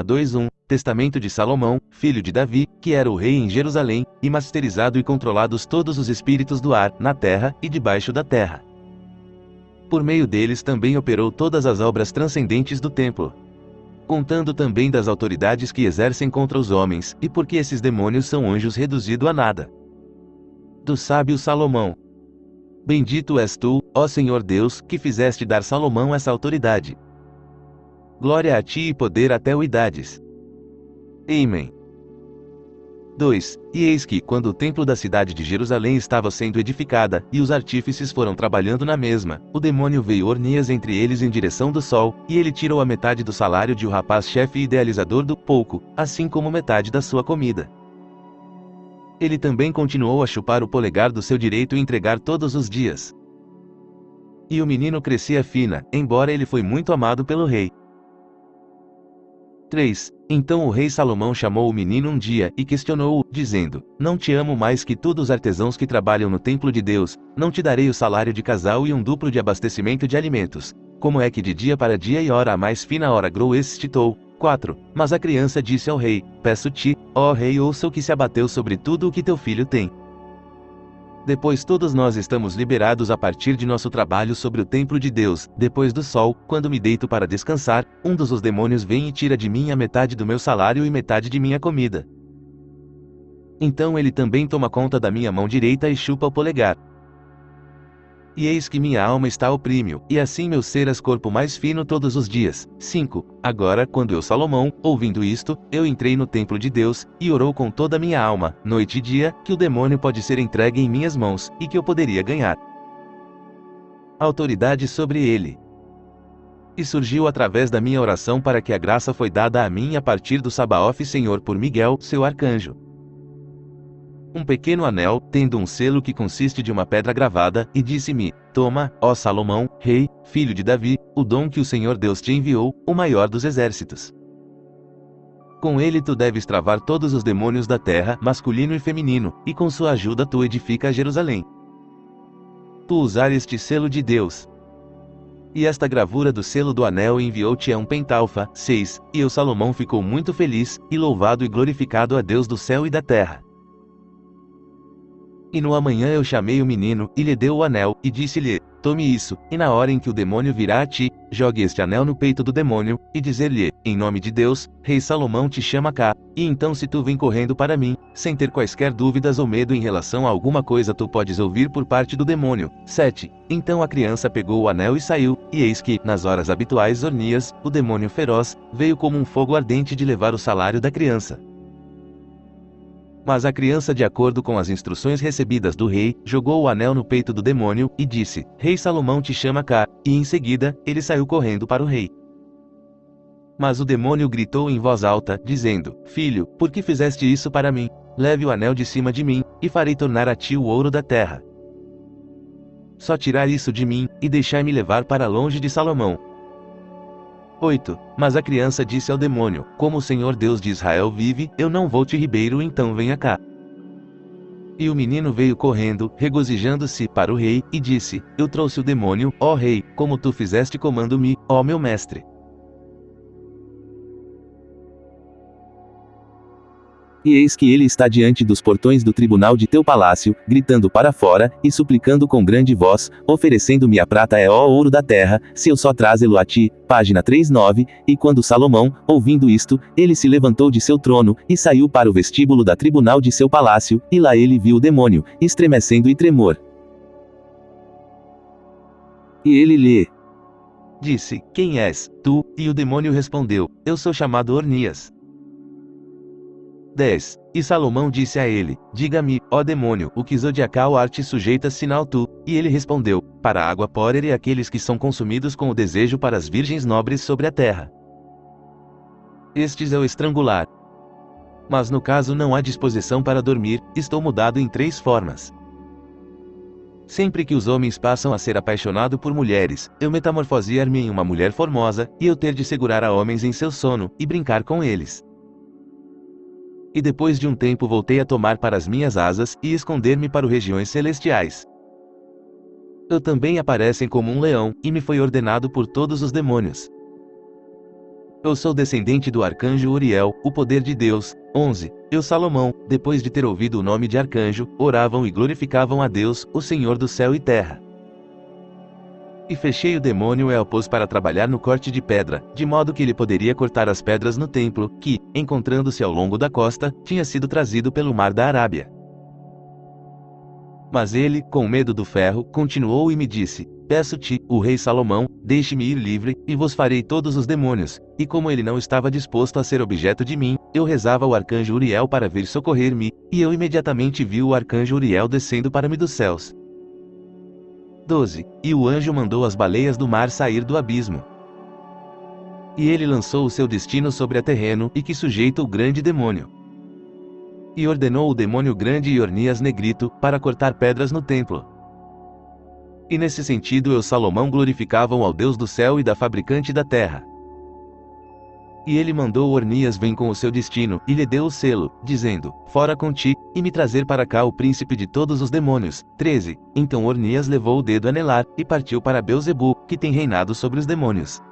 2:1, Testamento de Salomão, filho de Davi, que era o rei em Jerusalém, e masterizado e controlados todos os espíritos do ar, na terra e debaixo da terra. Por meio deles também operou todas as obras transcendentes do templo. Contando também das autoridades que exercem contra os homens, e porque esses demônios são anjos reduzidos a nada. Do sábio Salomão. Bendito és tu, ó Senhor Deus, que fizeste dar Salomão essa autoridade. Glória a ti e poder até oidades. Amém. 2. E eis que, quando o templo da cidade de Jerusalém estava sendo edificada, e os artífices foram trabalhando na mesma, o demônio veio Ornias entre eles em direção do sol, e ele tirou a metade do salário de o rapaz-chefe e idealizador do pouco, assim como metade da sua comida. Ele também continuou a chupar o polegar do seu direito e entregar todos os dias. E o menino crescia fina, embora ele foi muito amado pelo rei. 3. Então o rei Salomão chamou o menino um dia e questionou-o, dizendo: Não te amo mais que todos os artesãos que trabalham no templo de Deus, não te darei o salário de casal e um duplo de abastecimento de alimentos. Como é que de dia para dia e hora a mais fina hora groestitou? 4. Mas a criança disse ao rei: Peço-te, ó rei, ouça o que se abateu sobre tudo o que teu filho tem. Depois todos nós estamos liberados a partir de nosso trabalho sobre o templo de Deus. Depois do sol, quando me deito para descansar, um dos demônios vem e tira de mim a metade do meu salário e metade de minha comida. Então ele também toma conta da minha mão direita e chupa o polegar. E eis que minha alma está oprime-o, e assim meu ser as corpo mais fino todos os dias. 5. Agora, quando eu Salomão, ouvindo isto, eu entrei no templo de Deus, e orou com toda a minha alma, noite e dia, que o demônio pode ser entregue em minhas mãos, e que eu poderia ganhar autoridade sobre ele. E surgiu através da minha oração para que a graça foi dada a mim a partir do Sabaoth Senhor por Miguel, seu arcanjo. Um pequeno anel, tendo um selo que consiste de uma pedra gravada, e disse-me: Toma, ó Salomão, rei, filho de Davi, o dom que o Senhor Deus te enviou, o maior dos exércitos. Com ele tu deves travar todos os demônios da terra, masculino e feminino, e com sua ajuda tu edifica Jerusalém. Tu usar este selo de Deus. E esta gravura do selo do anel enviou-te a um pentalfa. 6. E o Salomão ficou muito feliz, e louvado e glorificado a Deus do céu e da terra. E no amanhã eu chamei o menino, e lhe deu o anel, e disse-lhe: Tome isso, e na hora em que o demônio virá a ti, jogue este anel no peito do demônio, e dizer-lhe: Em nome de Deus, rei Salomão te chama cá. E então se tu vem correndo para mim, sem ter quaisquer dúvidas ou medo em relação a alguma coisa tu podes ouvir por parte do demônio. 7. Então a criança pegou o anel e saiu, e eis que, nas horas habituais Ornias, o demônio feroz, veio como um fogo ardente de levar o salário da criança. Mas a criança, de acordo com as instruções recebidas do rei, jogou o anel no peito do demônio, e disse: Rei Salomão te chama cá. E em seguida, ele saiu correndo para o rei. Mas o demônio gritou em voz alta, dizendo: Filho, por que fizeste isso para mim? Leve o anel de cima de mim, e farei tornar a ti o ouro da terra. Só tirar isso de mim, e deixai-me levar para longe de Salomão. 8. Mas a criança disse ao demônio: Como o Senhor Deus de Israel vive, eu não vou te ribeiro, então venha cá. E o menino veio correndo, regozijando-se para o rei, e disse: Eu trouxe o demônio, ó rei, como tu fizeste comando-me, ó meu mestre. E eis que ele está diante dos portões do tribunal de teu palácio, gritando para fora, e suplicando com grande voz, oferecendo-me a prata ó ouro da terra, se eu só trazê-lo a ti. Página 3:9. E quando Salomão, ouvindo isto, ele se levantou de seu trono, e saiu para o vestíbulo da tribunal de seu palácio, e lá ele viu o demônio, estremecendo e tremor. E ele lhe disse: Quem és, tu? E o demônio respondeu: Eu sou chamado Ornias. 10. E Salomão disse a ele: Diga-me, ó demônio, o que zodiacal arte sujeita sinal tu? E ele respondeu: Para a água pórer e aqueles que são consumidos com o desejo para as virgens nobres sobre a terra. Estes é o estrangular. Mas no caso não há disposição para dormir, estou mudado em 3 formas. Sempre que os homens passam a ser apaixonados por mulheres, eu metamorfosear-me em uma mulher formosa, e eu ter de segurar a homens em seu sono, e brincar com eles. E depois de um tempo voltei a tomar para as minhas asas, e esconder-me para as regiões celestiais. Eu também aparecem como um leão, e me foi ordenado por todos os demônios. Eu sou descendente do arcanjo Uriel, o poder de Deus. 11. Eu, Salomão, depois de ter ouvido o nome de arcanjo, oravam e glorificavam a Deus, o Senhor do céu e terra. E fechei o demônio e o pôs para trabalhar no corte de pedra, de modo que ele poderia cortar as pedras no templo, que, encontrando-se ao longo da costa, tinha sido trazido pelo mar da Arábia. Mas ele, com medo do ferro, continuou e me disse: Peço-te, o rei Salomão, deixe-me ir livre, e vos farei todos os demônios. E como ele não estava disposto a ser objeto de mim, eu rezava ao arcanjo Uriel para vir socorrer-me, e eu imediatamente vi o arcanjo Uriel descendo para mim dos céus. 12. E o anjo mandou as baleias do mar sair do abismo. E ele lançou o seu destino sobre a terreno, e que sujeita o grande demônio. E ordenou o demônio grande Iornias Negrito, para cortar pedras no templo. E nesse sentido eu, Salomão, glorificavam ao Deus do céu e da fabricante da terra. E ele mandou Ornias vem com o seu destino, e lhe deu o selo, dizendo: Fora com ti, e me trazer para cá o príncipe de todos os demônios. 13. Então Ornias levou o dedo a Nelar, e partiu para Belzebu, que tem reinado sobre os demônios.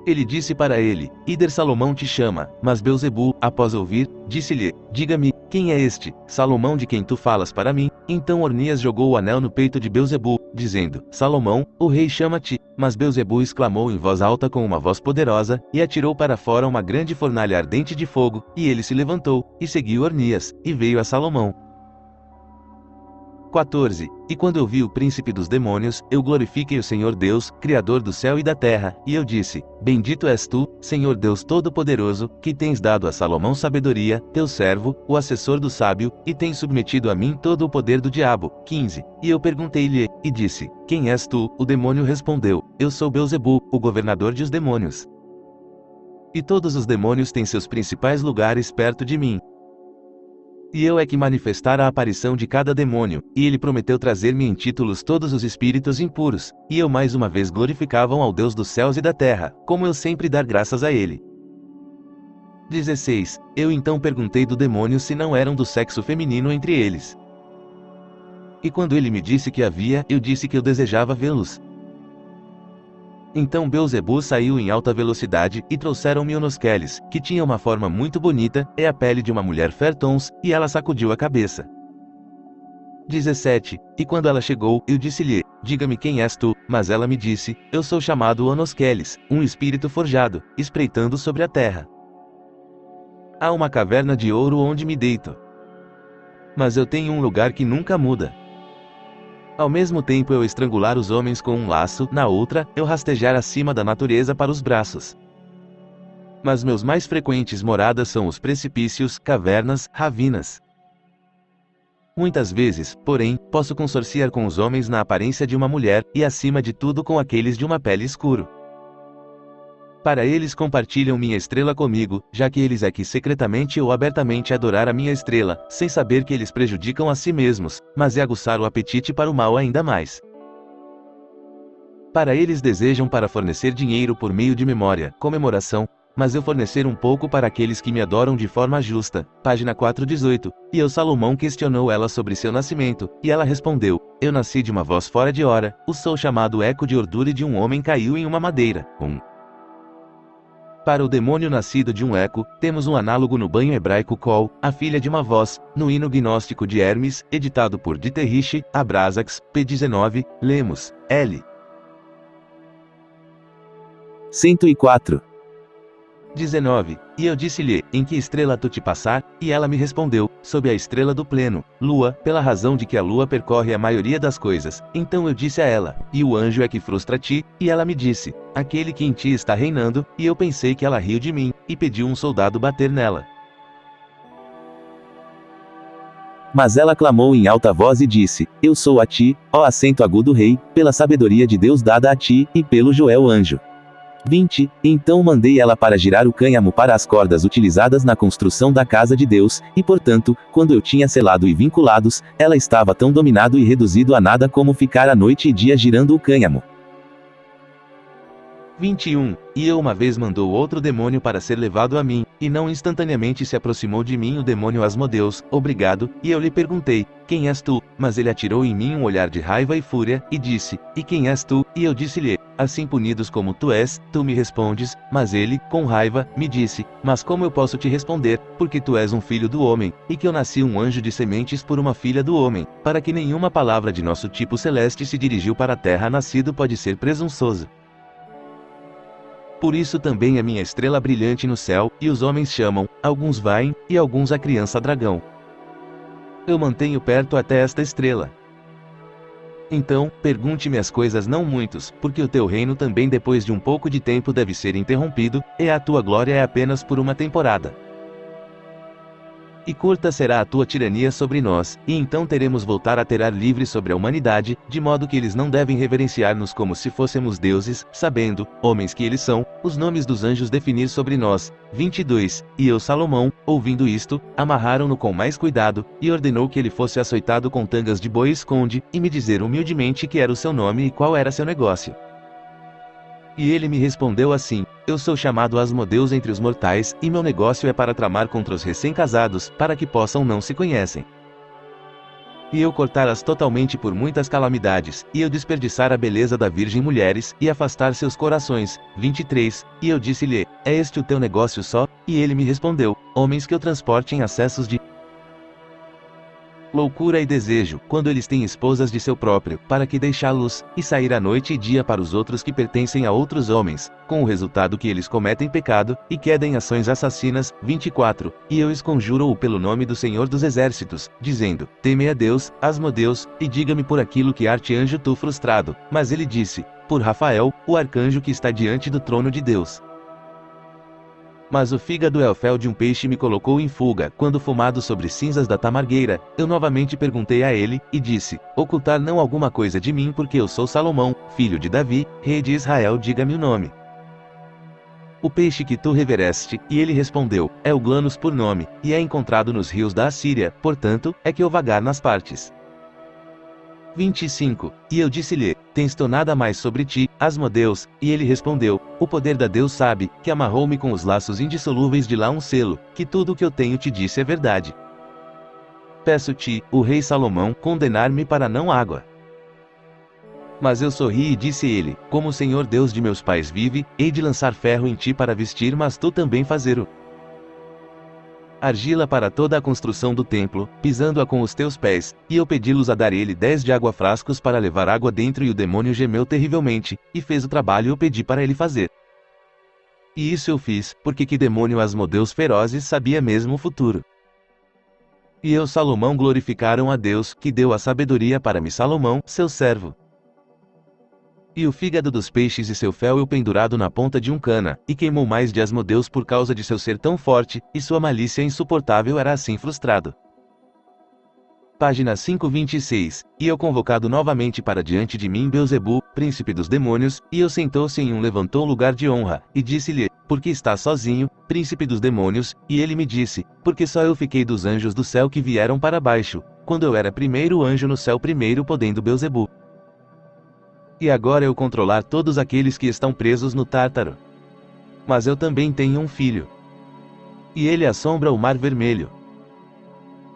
Ele disse para ele: Ider Salomão te chama. Mas Belzebu, após ouvir, disse-lhe: Diga-me, quem é este, Salomão de quem tu falas para mim? Então Ornias jogou o anel no peito de Belzebu, dizendo: Salomão, o rei chama-te. Mas Belzebu exclamou em voz alta com uma voz poderosa, e atirou para fora uma grande fornalha ardente de fogo, e ele se levantou, e seguiu Ornias, e veio a Salomão. 14. E quando eu vi o príncipe dos demônios, eu glorifiquei o Senhor Deus, Criador do céu e da terra, e eu disse: Bendito és tu, Senhor Deus Todo-Poderoso, que tens dado a Salomão sabedoria, teu servo, o assessor do sábio, e tens submetido a mim todo o poder do diabo. 15. E eu perguntei-lhe, e disse: Quem és tu? O demônio respondeu: Eu sou Belzebu, o governador dos demônios. E todos os demônios têm seus principais lugares perto de mim. E eu é que manifestara a aparição de cada demônio, e ele prometeu trazer-me em títulos todos os espíritos impuros, e eu mais uma vez glorificavam ao Deus dos céus e da terra, como eu sempre dar graças a ele. 16. Eu então perguntei do demônio se não eram do sexo feminino entre eles. E quando ele me disse que havia, eu disse que eu desejava vê-los. Então Belzebu saiu em alta velocidade, e trouxeram-me Onosqueles, que tinha uma forma muito bonita, e a pele de uma mulher Fertons, e ela sacudiu a cabeça. 17. E quando ela chegou, eu disse-lhe: Diga-me quem és tu, mas ela me disse: Eu sou chamado Onosqueles, um espírito forjado, espreitando sobre a terra. Há uma caverna de ouro onde me deito. Mas eu tenho um lugar que nunca muda. Ao mesmo tempo eu estrangular os homens com um laço, na outra, eu rastejar acima da natureza para os braços. Mas meus mais frequentes moradas são os precipícios, cavernas, ravinas. Muitas vezes, porém, posso consorciar com os homens na aparência de uma mulher, e acima de tudo com aqueles de uma pele escuro. Para eles compartilham minha estrela comigo, já que eles é que secretamente ou abertamente adorar a minha estrela, sem saber que eles prejudicam a si mesmos, mas é aguçar o apetite para o mal ainda mais. Para eles desejam para fornecer dinheiro por meio de memória, comemoração, mas eu fornecer um pouco para aqueles que me adoram de forma justa. Página 418. E eu, Salomão, questionou ela sobre seu nascimento, e ela respondeu: Eu nasci de uma voz fora de hora, o sou chamado eco de ordura de um homem caiu em uma madeira. Para o demônio nascido de um eco, temos um análogo no banho hebraico Kol, a filha de uma voz, no hino gnóstico de Hermes, editado por Dieterich, Abrasax, p. 19, lemos, L. 104. 19. E eu disse-lhe: Em que estrela tu te passar? E ela me respondeu: Sob a estrela do pleno, lua, pela razão de que a lua percorre a maioria das coisas. Então eu disse a ela: E o anjo é que frustra ti? E ela me disse: Aquele que em ti está reinando. E eu pensei que ela riu de mim, e pediu um soldado bater nela. Mas ela clamou em alta voz e disse: Eu sou a ti, ó acento agudo rei, pela sabedoria de Deus dada a ti, e pelo Joel anjo. 20. Então mandei ela para girar o cânhamo para as cordas utilizadas na construção da casa de Deus, e portanto, quando eu tinha selado e vinculados, ela estava tão dominado e reduzido a nada como ficar a noite e dia girando o cânhamo. 21. E eu uma vez mandou outro demônio para ser levado a mim, e não instantaneamente se aproximou de mim o demônio Asmodeus, obrigado, e eu lhe perguntei, quem és tu? Mas ele atirou em mim um olhar de raiva e fúria, e disse, e quem és tu? E eu disse-lhe, assim punidos como tu és, tu me respondes, mas ele, com raiva, me disse, mas como eu posso te responder, porque tu és um filho do homem, e que eu nasci um anjo de sementes por uma filha do homem, para que nenhuma palavra de nosso tipo celeste se dirigiu para a terra nascido pode ser presunçoso. Por isso também a minha estrela brilhante no céu, e os homens chamam, alguns Vaim, e alguns a criança dragão. Eu mantenho perto até esta estrela. Então, pergunte-me as coisas não muitos, porque o teu reino também depois de um pouco de tempo deve ser interrompido, e a tua glória é apenas por uma temporada. E curta será a tua tirania sobre nós, e então teremos voltar a ter ar livre sobre a humanidade, de modo que eles não devem reverenciar-nos como se fôssemos deuses, sabendo, homens que eles são, os nomes dos anjos definir sobre nós. 22. E eu Salomão, ouvindo isto, amarraram-no com mais cuidado, e ordenou que ele fosse açoitado com tangas de boi esconde, e me dizer humildemente que era o seu nome e qual era seu negócio. E ele me respondeu assim, eu sou chamado Asmodeus entre os mortais, e meu negócio é para tramar contra os recém-casados, para que possam não se conhecem. E eu cortar-as totalmente por muitas calamidades, e eu desperdiçar a beleza da virgem mulheres, e afastar seus corações. 23. E eu disse-lhe, é este o teu negócio só? E ele me respondeu, homens que eu transporte em acessos de loucura e desejo, quando eles têm esposas de seu próprio, para que deixá-los, e sair à noite e dia para os outros que pertencem a outros homens, com o resultado que eles cometem pecado, e quedem ações assassinas. 24. E eu esconjuro-o pelo nome do Senhor dos Exércitos, dizendo, teme a Deus, Asmodeus, e diga-me por aquilo que arcanjo tu frustrado. Mas ele disse, por Rafael, o arcanjo que está diante do trono de Deus. Mas o fígado é o fel de um peixe me colocou em fuga, quando fumado sobre cinzas da tamargueira, eu novamente perguntei a ele, e disse, ocultar não alguma coisa de mim porque eu sou Salomão, filho de Davi, rei de Israel, diga-me o nome. O peixe que tu revereste, e ele respondeu, é o Glanus por nome, e é encontrado nos rios da Assíria, portanto, é que eu vagar nas partes. 25. E eu disse-lhe, tens tu nada mais sobre ti, Asmodeus? E ele respondeu, o poder da Deus sabe, que amarrou-me com os laços indissolúveis de lá um selo, que tudo o que eu tenho te disse é verdade. Peço-te, o rei Salomão, condenar-me para não água. Mas eu sorri e disse ele, como o Senhor Deus de meus pais vive, hei de lançar ferro em ti para vestir mas tu também fazer-o. Argila para toda a construção do templo, pisando-a com os teus pés, e eu pedi-los a dar ele 10 de água frascos para levar água dentro e o demônio gemeu terrivelmente, e fez o trabalho eu pedi para ele fazer. E isso eu fiz, porque que demônio Asmodeus ferozes sabia mesmo o futuro. E eu Salomão glorificaram a Deus, que deu a sabedoria para mim Salomão, seu servo. E o fígado dos peixes e seu fel eu pendurado na ponta de um cana, e queimou mais de Asmodeus por causa de seu ser tão forte, e sua malícia insuportável era assim frustrado. Página 526. E eu convocado novamente para diante de mim Beelzebu, príncipe dos demônios, e eu sentou-se em um levantou lugar de honra, e disse-lhe, porque estás sozinho, príncipe dos demônios? E ele me disse, porque só eu fiquei dos anjos do céu que vieram para baixo, quando eu era primeiro anjo no céu primeiro podendo Beelzebu. E agora eu controlar todos aqueles que estão presos no Tártaro. Mas eu também tenho um filho. E ele assombra o mar vermelho.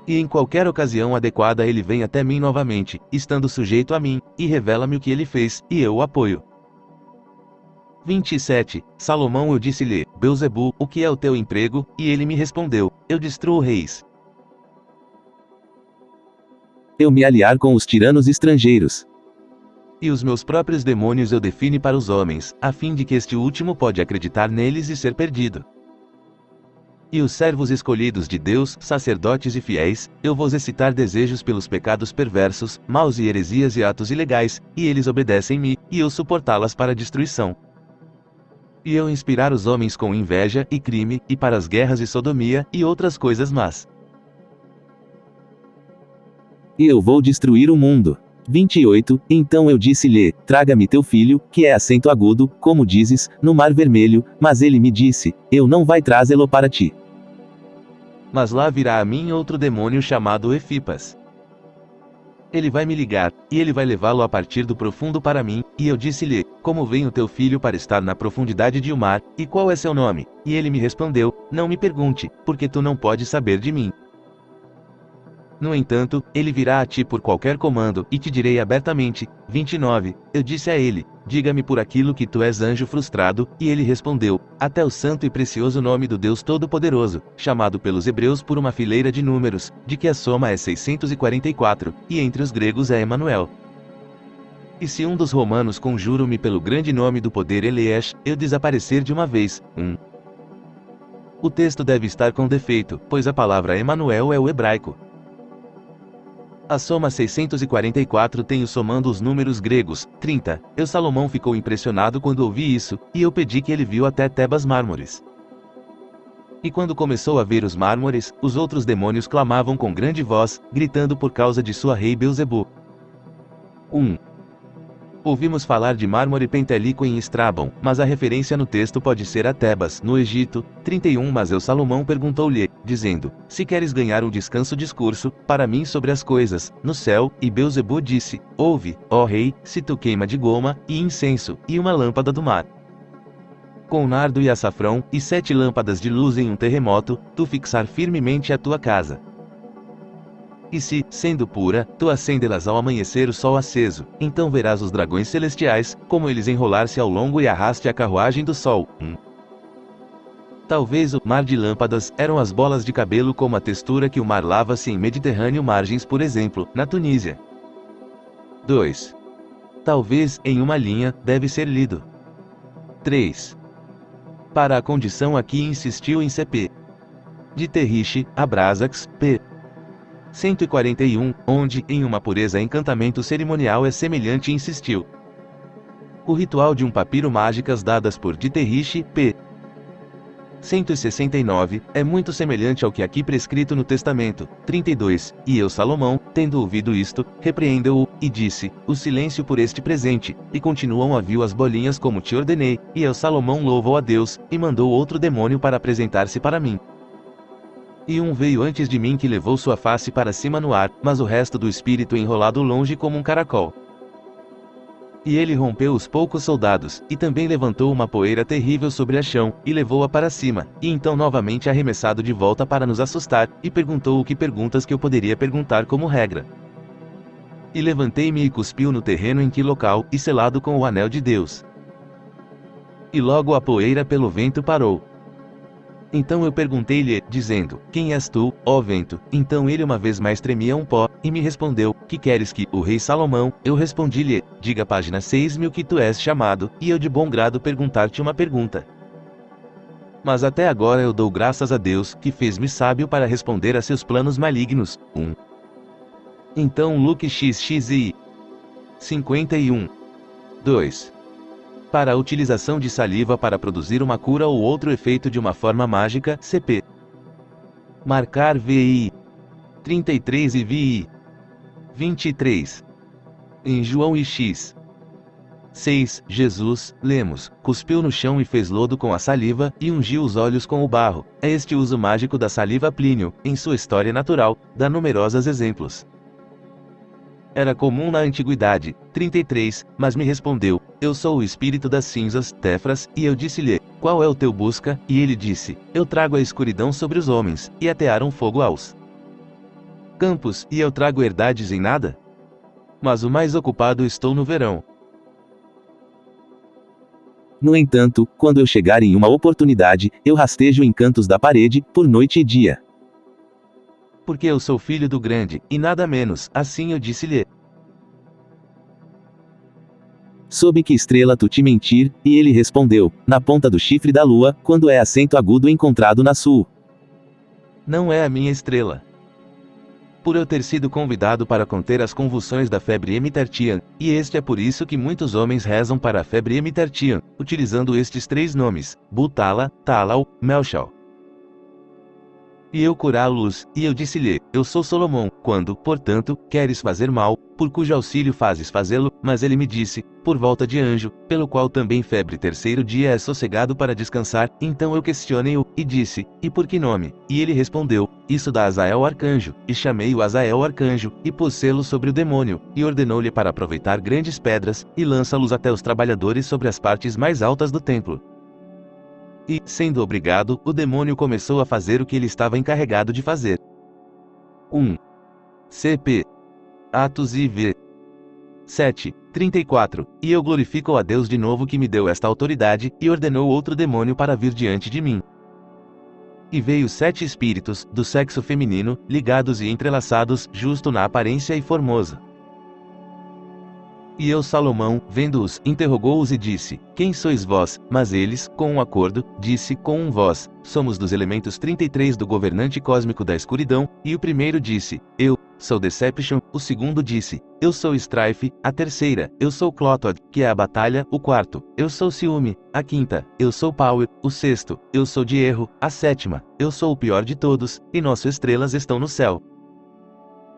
E em qualquer ocasião adequada ele vem até mim novamente, estando sujeito a mim, e revela-me o que ele fez, e eu o apoio. 27. Salomão eu disse-lhe, Beelzebu, o que é o teu emprego? E ele me respondeu, eu destruo reis. Eu me aliar com os tiranos estrangeiros. E os meus próprios demônios eu define para os homens, a fim de que este último pode acreditar neles e ser perdido. E os servos escolhidos de Deus, sacerdotes e fiéis, eu vos excitar desejos pelos pecados perversos, maus e heresias e atos ilegais, e eles obedecem-me, e eu suportá-las para a destruição. E eu inspirar os homens com inveja e crime, e para as guerras e sodomia, e outras coisas más. E eu vou destruir o mundo. 28. Então eu disse-lhe, traga-me teu filho, que é acento agudo, como dizes, no mar vermelho, mas ele me disse, eu não vai trazê-lo para ti. Mas lá virá a mim outro demônio chamado Efipas. Ele vai me ligar, e ele vai levá-lo a partir do profundo para mim, e eu disse-lhe, como vem o teu filho para estar na profundidade de o mar, e qual é seu nome? E ele me respondeu, não me pergunte, porque tu não podes saber de mim. No entanto, ele virá a ti por qualquer comando, e te direi abertamente. 29. Eu disse a ele, diga-me por aquilo que tu és anjo frustrado, e ele respondeu, até o santo e precioso nome do Deus Todo-Poderoso, chamado pelos hebreus por uma fileira de números, de que a soma é 644, e entre os gregos é Emanuel. E se um dos romanos conjuro-me pelo grande nome do poder Eliesh, eu desaparecer de uma vez, O texto deve estar com defeito, pois a palavra Emanuel é o hebraico. A soma 644 tem o somando os números gregos, 30. Salomão ficou impressionado quando ouvi isso, e eu pedi que ele viu até Tebas mármores. E quando começou a ver os mármores, os outros demônios clamavam com grande voz, gritando por causa de sua rei Belzebu. 1. Ouvimos falar de mármore pentélico em Estrabão, mas a referência no texto pode ser a Tebas, no Egito. 31. Mas Salomão perguntou-lhe, dizendo, se queres ganhar um descanso discurso, para mim sobre as coisas, no céu, e Belzebu disse, ouve, ó rei, se tu queima de goma, e incenso, e uma lâmpada do mar. Com nardo e açafrão, e 7 lâmpadas de luz em um terremoto, tu fixar firmemente a tua casa. E se, sendo pura, tu acendê-las ao amanhecer o sol aceso, então verás os dragões celestiais, como eles enrolar-se ao longo e arraste a carruagem do sol. Talvez o mar de lâmpadas eram as bolas de cabelo como a textura que o mar lava-se em Mediterrâneo margens, por exemplo, na Tunísia. 2. Talvez, em uma linha, deve ser lido. 3. Para a condição aqui insistiu em CP. De Terriche, Abrasax, p. 141, onde, em uma pureza encantamento cerimonial é semelhante insistiu. O ritual de um papiro mágicas dadas por Dieterich, p. 169, é muito semelhante ao que aqui prescrito no Testamento. 32, e eu Salomão, tendo ouvido isto, repreendeu-o, e disse, o silêncio por este presente, e continuam a viu as bolinhas como te ordenei, e eu Salomão louvou a Deus, e mandou outro demônio para apresentar-se para mim. E um veio antes de mim que levou sua face para cima no ar, mas o resto do espírito enrolado longe como um caracol. E ele rompeu os poucos soldados, e também levantou uma poeira terrível sobre a chão, e levou-a para cima, e então novamente arremessado de volta para nos assustar, e perguntou o que perguntas que eu poderia perguntar como regra. E levantei-me e cuspiu no terreno em que local, e selado com o anel de Deus. E logo a poeira pelo vento parou. Então eu perguntei-lhe, dizendo, quem és tu, ó vento? Então ele uma vez mais tremia um pó, e me respondeu, que queres que, o rei Salomão? Eu respondi-lhe, diga página 6.000 que tu és chamado, e eu de bom grado perguntar-te uma pergunta. Mas até agora eu dou graças a Deus, que fez-me sábio para responder a seus planos malignos. 1. Então Luke XXI 51. 2. Para a utilização de saliva para produzir uma cura ou outro efeito de uma forma mágica, CP. Marcar VI. 33 e VI. 23. Em João e X. 6. Jesus, lemos, cuspiu no chão e fez lodo com a saliva, e ungiu os olhos com o barro. É este uso mágico da saliva Plínio, em sua história natural, dá numerosos exemplos. Era comum na antiguidade. 33, mas me respondeu, eu sou o espírito das cinzas, Tefras, e eu disse-lhe, qual é o teu busca? E ele disse, eu trago a escuridão sobre os homens, e atearam fogo aos campos, e eu trago herdades em nada? Mas o mais ocupado estou no verão. No entanto, quando eu chegar em uma oportunidade, eu rastejo em cantos da parede, por noite e dia. Porque eu sou filho do grande, e nada menos, assim eu disse-lhe. Sob que estrela tu te mentir? E ele respondeu, na ponta do chifre da lua, quando é acento agudo encontrado na sul. Não é a minha estrela. Por eu ter sido convidado para conter as convulsões da febre hemitertian, e este é por isso que muitos homens rezam para a febre hemitertian, utilizando estes 3 nomes, Butala, Talal, Melchal. E eu curá-los, e eu disse-lhe, eu sou Salomão, quando, portanto, queres fazer mal, por cujo auxílio fazes fazê-lo, mas ele me disse, por volta de anjo, pelo qual também febre terceiro dia é sossegado para descansar, então eu questionei-o, e disse, e por que nome? E ele respondeu, isso da Azael arcanjo, e chamei-o Azael arcanjo, e pus selo sobre o demônio, e ordenou-lhe para aproveitar grandes pedras, e lança-los até os trabalhadores sobre as partes mais altas do templo. E, sendo obrigado, o demônio começou a fazer o que ele estava encarregado de fazer. 1. CP. Atos IV. 7, 34. E eu glorifico a Deus de novo que me deu esta autoridade, e ordenou outro demônio para vir diante de mim. E veio 7 espíritos, do sexo feminino, ligados e entrelaçados, justo na aparência e formosa. E eu, Salomão, vendo-os, interrogou-os e disse, quem sois vós? Mas eles, com um acordo, disse, com um vós, somos dos elementos 33 do governante cósmico da escuridão, e o primeiro disse, eu, sou Deception, o segundo disse, eu sou Strife, a terceira, eu sou Clotod, que é a batalha, o quarto, eu sou Ciúme, a quinta, eu sou Power, o sexto, eu sou de Erro, a sétima, eu sou o pior de todos, e nossas estrelas estão no céu.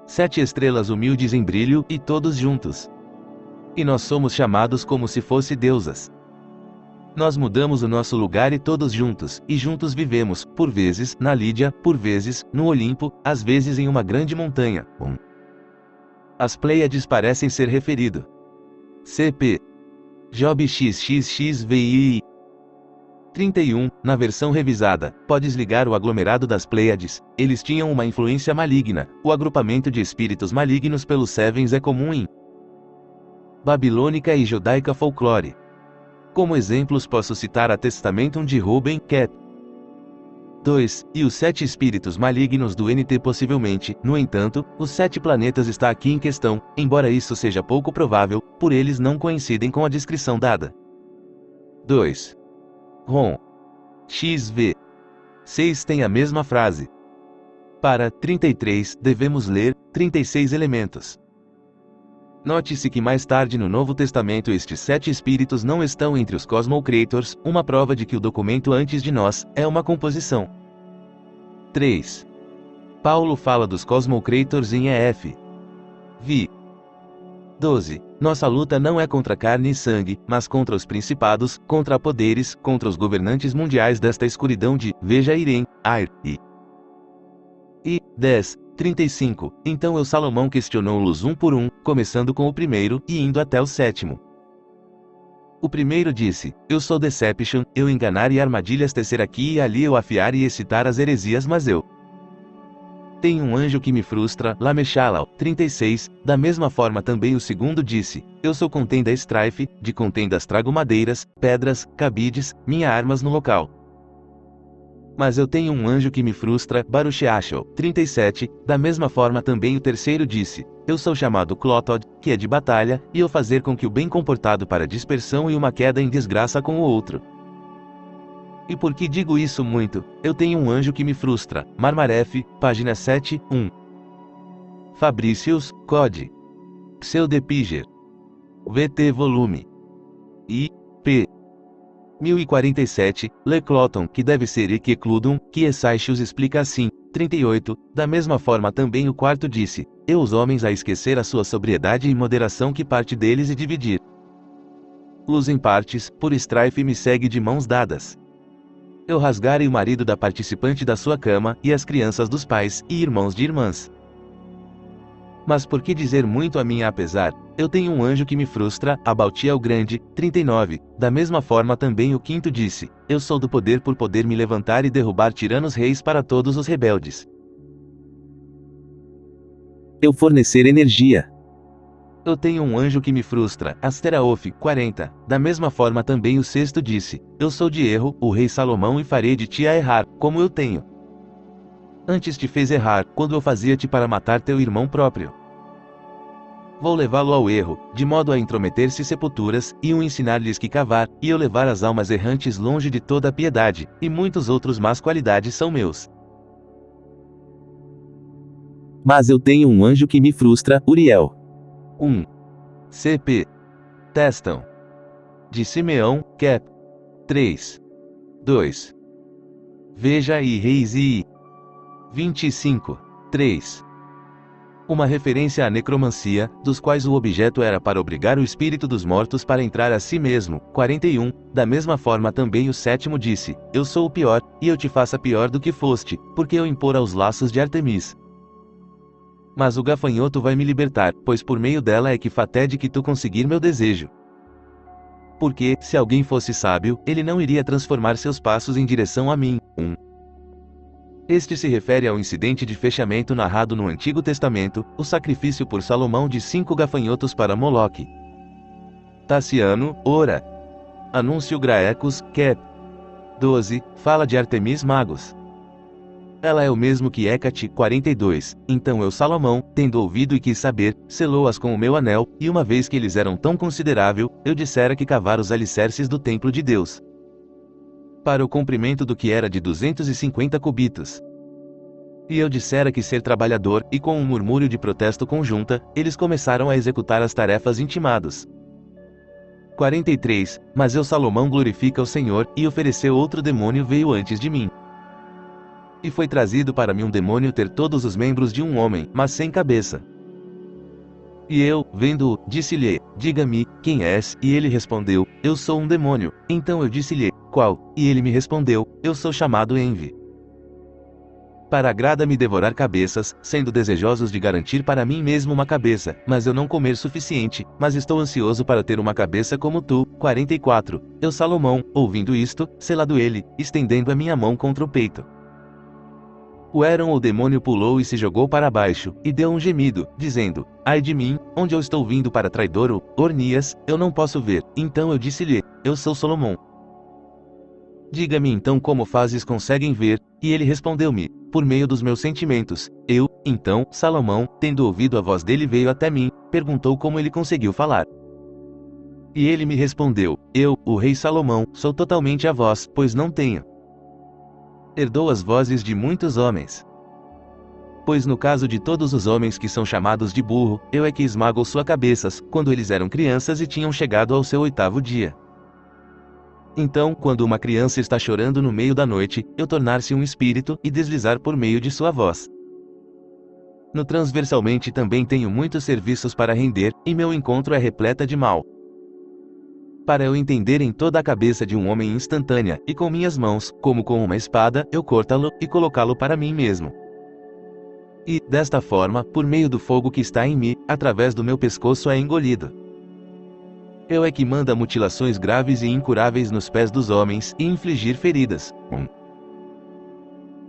7 estrelas humildes em brilho, e todos juntos. E nós somos chamados como se fosse deusas. Nós mudamos o nosso lugar e todos juntos, e juntos vivemos, por vezes, na Lídia, por vezes, no Olimpo, às vezes em uma grande montanha. As Pleiades parecem ser referido. CP. Job XXXVII. 31, na versão revisada, podes ligar o aglomerado das Pleiades, eles tinham uma influência maligna, o agrupamento de espíritos malignos pelos Sevens é comum em babilônica e judaica folclore. Como exemplos posso citar a Testamentum de Ruben Cap. 2. E os 7 espíritos malignos do NT possivelmente, no entanto, os 7 planetas está aqui em questão, embora isso seja pouco provável, por eles não coincidem com a descrição dada. 2. Rom. XV. 6 tem a mesma frase. Para 33, devemos ler 36 elementos. Note-se que mais tarde no Novo Testamento estes 7 espíritos não estão entre os Cosmocrators, uma prova de que o documento antes de nós é uma composição. 3. Paulo fala dos Cosmocrators em EF. Vi. 12. Nossa luta não é contra carne e sangue, mas contra os principados, contra poderes, contra os governantes mundiais desta escuridão de, veja Irem, Air, e 10. 35. Então eu Salomão questionou-los um por um, começando com o primeiro, e indo até o 7º. O primeiro disse, eu sou Deception, eu enganar e armadilhas tecer aqui e ali eu afiar e excitar as heresias mas eu tenho um anjo que me frustra, Lamechalal, 36, da mesma forma também o segundo disse, eu sou contenda Strife, de contendas trago madeiras, pedras, cabides, minha armas no local. Mas eu tenho um anjo que me frustra, Baruch-Ashel, 37, da mesma forma também o terceiro disse, eu sou chamado Clotod, que é de batalha, e eu fazer com que o bem comportado para dispersão e uma queda em desgraça com o outro. E por que digo isso muito? Eu tenho um anjo que me frustra, Marmaref, página 7, 1. Fabricius, Cod. Pseudepiger. VT volume. I. P. 1047, Lecloton, que deve ser Equecludum, que Esaichus explica assim, 38, da mesma forma também o quarto disse, eu os homens a esquecer a sua sobriedade e moderação que parte deles e dividir. Luz em partes, por Strife me segue de mãos dadas. Eu rasgarei o marido da participante da sua cama, e as crianças dos pais, e irmãos de irmãs. Mas por que dizer muito a mim apesar? Eu tenho um anjo que me frustra, Abaltiel Grande, 39, da mesma forma também o quinto disse, eu sou do poder por poder me levantar e derrubar tiranos reis para todos os rebeldes. Eu fornecer energia. Eu tenho um anjo que me frustra, Asteraof, 40, da mesma forma também o sexto disse, eu sou de Erro, o rei Salomão e farei de ti a errar, como eu tenho. Antes te fez errar, quando eu fazia-te para matar teu irmão próprio. Vou levá-lo ao erro, de modo a intrometer-se sepulturas, e o ensinar-lhes que cavar, e eu levar as almas errantes longe de toda a piedade, e muitos outros más qualidades são meus. Mas eu tenho um anjo que me frustra, Uriel. 1. CP. Testam. De Simeão, Cap. 3. 2. Veja e Reis e 25. 3. Uma referência à necromancia, dos quais o objeto era para obrigar o espírito dos mortos para entrar a si mesmo. 41. Da mesma forma também o sétimo disse: Eu sou o pior, e eu te faça pior do que foste, porque eu impor aos laços de Artemis. Mas o gafanhoto vai me libertar, pois por meio dela é que fatede que tu conseguir meu desejo. Porque, se alguém fosse sábio, ele não iria transformar seus passos em direção a mim. 1. Este se refere ao incidente de fechamento narrado no Antigo Testamento, o sacrifício por Salomão de 5 gafanhotos para Moloque. Taciano, ora. Anúncio Graecus, Cap. 12, fala de Artemis Magos. Ela é o mesmo que Hécate. 42. Então eu, Salomão, tendo ouvido e quis saber, selou-as com o meu anel, e uma vez que eles eram tão considerável, eu dissera que cavara os alicerces do templo de Deus, para o comprimento do que era de 250 cubitos. E eu dissera que ser trabalhador, e com um murmúrio de protesto conjunta, eles começaram a executar as tarefas intimados. 43. Mas eu, Salomão, glorifica o Senhor, e ofereceu outro demônio veio antes de mim. E foi trazido para mim um demônio ter todos os membros de um homem, mas sem cabeça. E eu, vendo-o, disse-lhe: Diga-me, quem és? E ele respondeu: Eu sou um demônio. Então eu disse-lhe: Qual? E ele me respondeu: Eu sou chamado Envy. Para agrada-me devorar cabeças, sendo desejosos de garantir para mim mesmo uma cabeça, mas eu não comer suficiente, mas estou ansioso para ter uma cabeça como tu. 44. Eu, Salomão, ouvindo isto, selado ele, estendendo a minha mão contra o peito. O Eron, o demônio, pulou e se jogou para baixo, e deu um gemido, dizendo: Ai de mim, onde eu estou vindo para traidor, Ornias, eu não posso ver. Então eu disse-lhe: Eu sou Salomão. Diga-me então como fazes conseguem ver, e ele respondeu-me: Por meio dos meus sentimentos. Eu, então, Salomão, tendo ouvido a voz dele veio até mim, perguntou como ele conseguiu falar. E ele me respondeu: Eu, o rei Salomão, sou totalmente a voz, pois não tenho. Herdou as vozes de muitos homens. Pois no caso de todos os homens que são chamados de burro, eu é que esmago suas cabeças, quando eles eram crianças e tinham chegado ao seu 8º dia. Então, quando uma criança está chorando no meio da noite, eu tornar-se um espírito, e deslizar por meio de sua voz. No transversalmente também tenho muitos serviços para render, e meu encontro é repleta de mal. Para eu entender em toda a cabeça de um homem instantânea, e com minhas mãos, como com uma espada, eu cortá-lo, e colocá-lo para mim mesmo. E, desta forma, por meio do fogo que está em mim, através do meu pescoço é engolido. Eu é que manda mutilações graves e incuráveis nos pés dos homens, e infligir feridas. 1.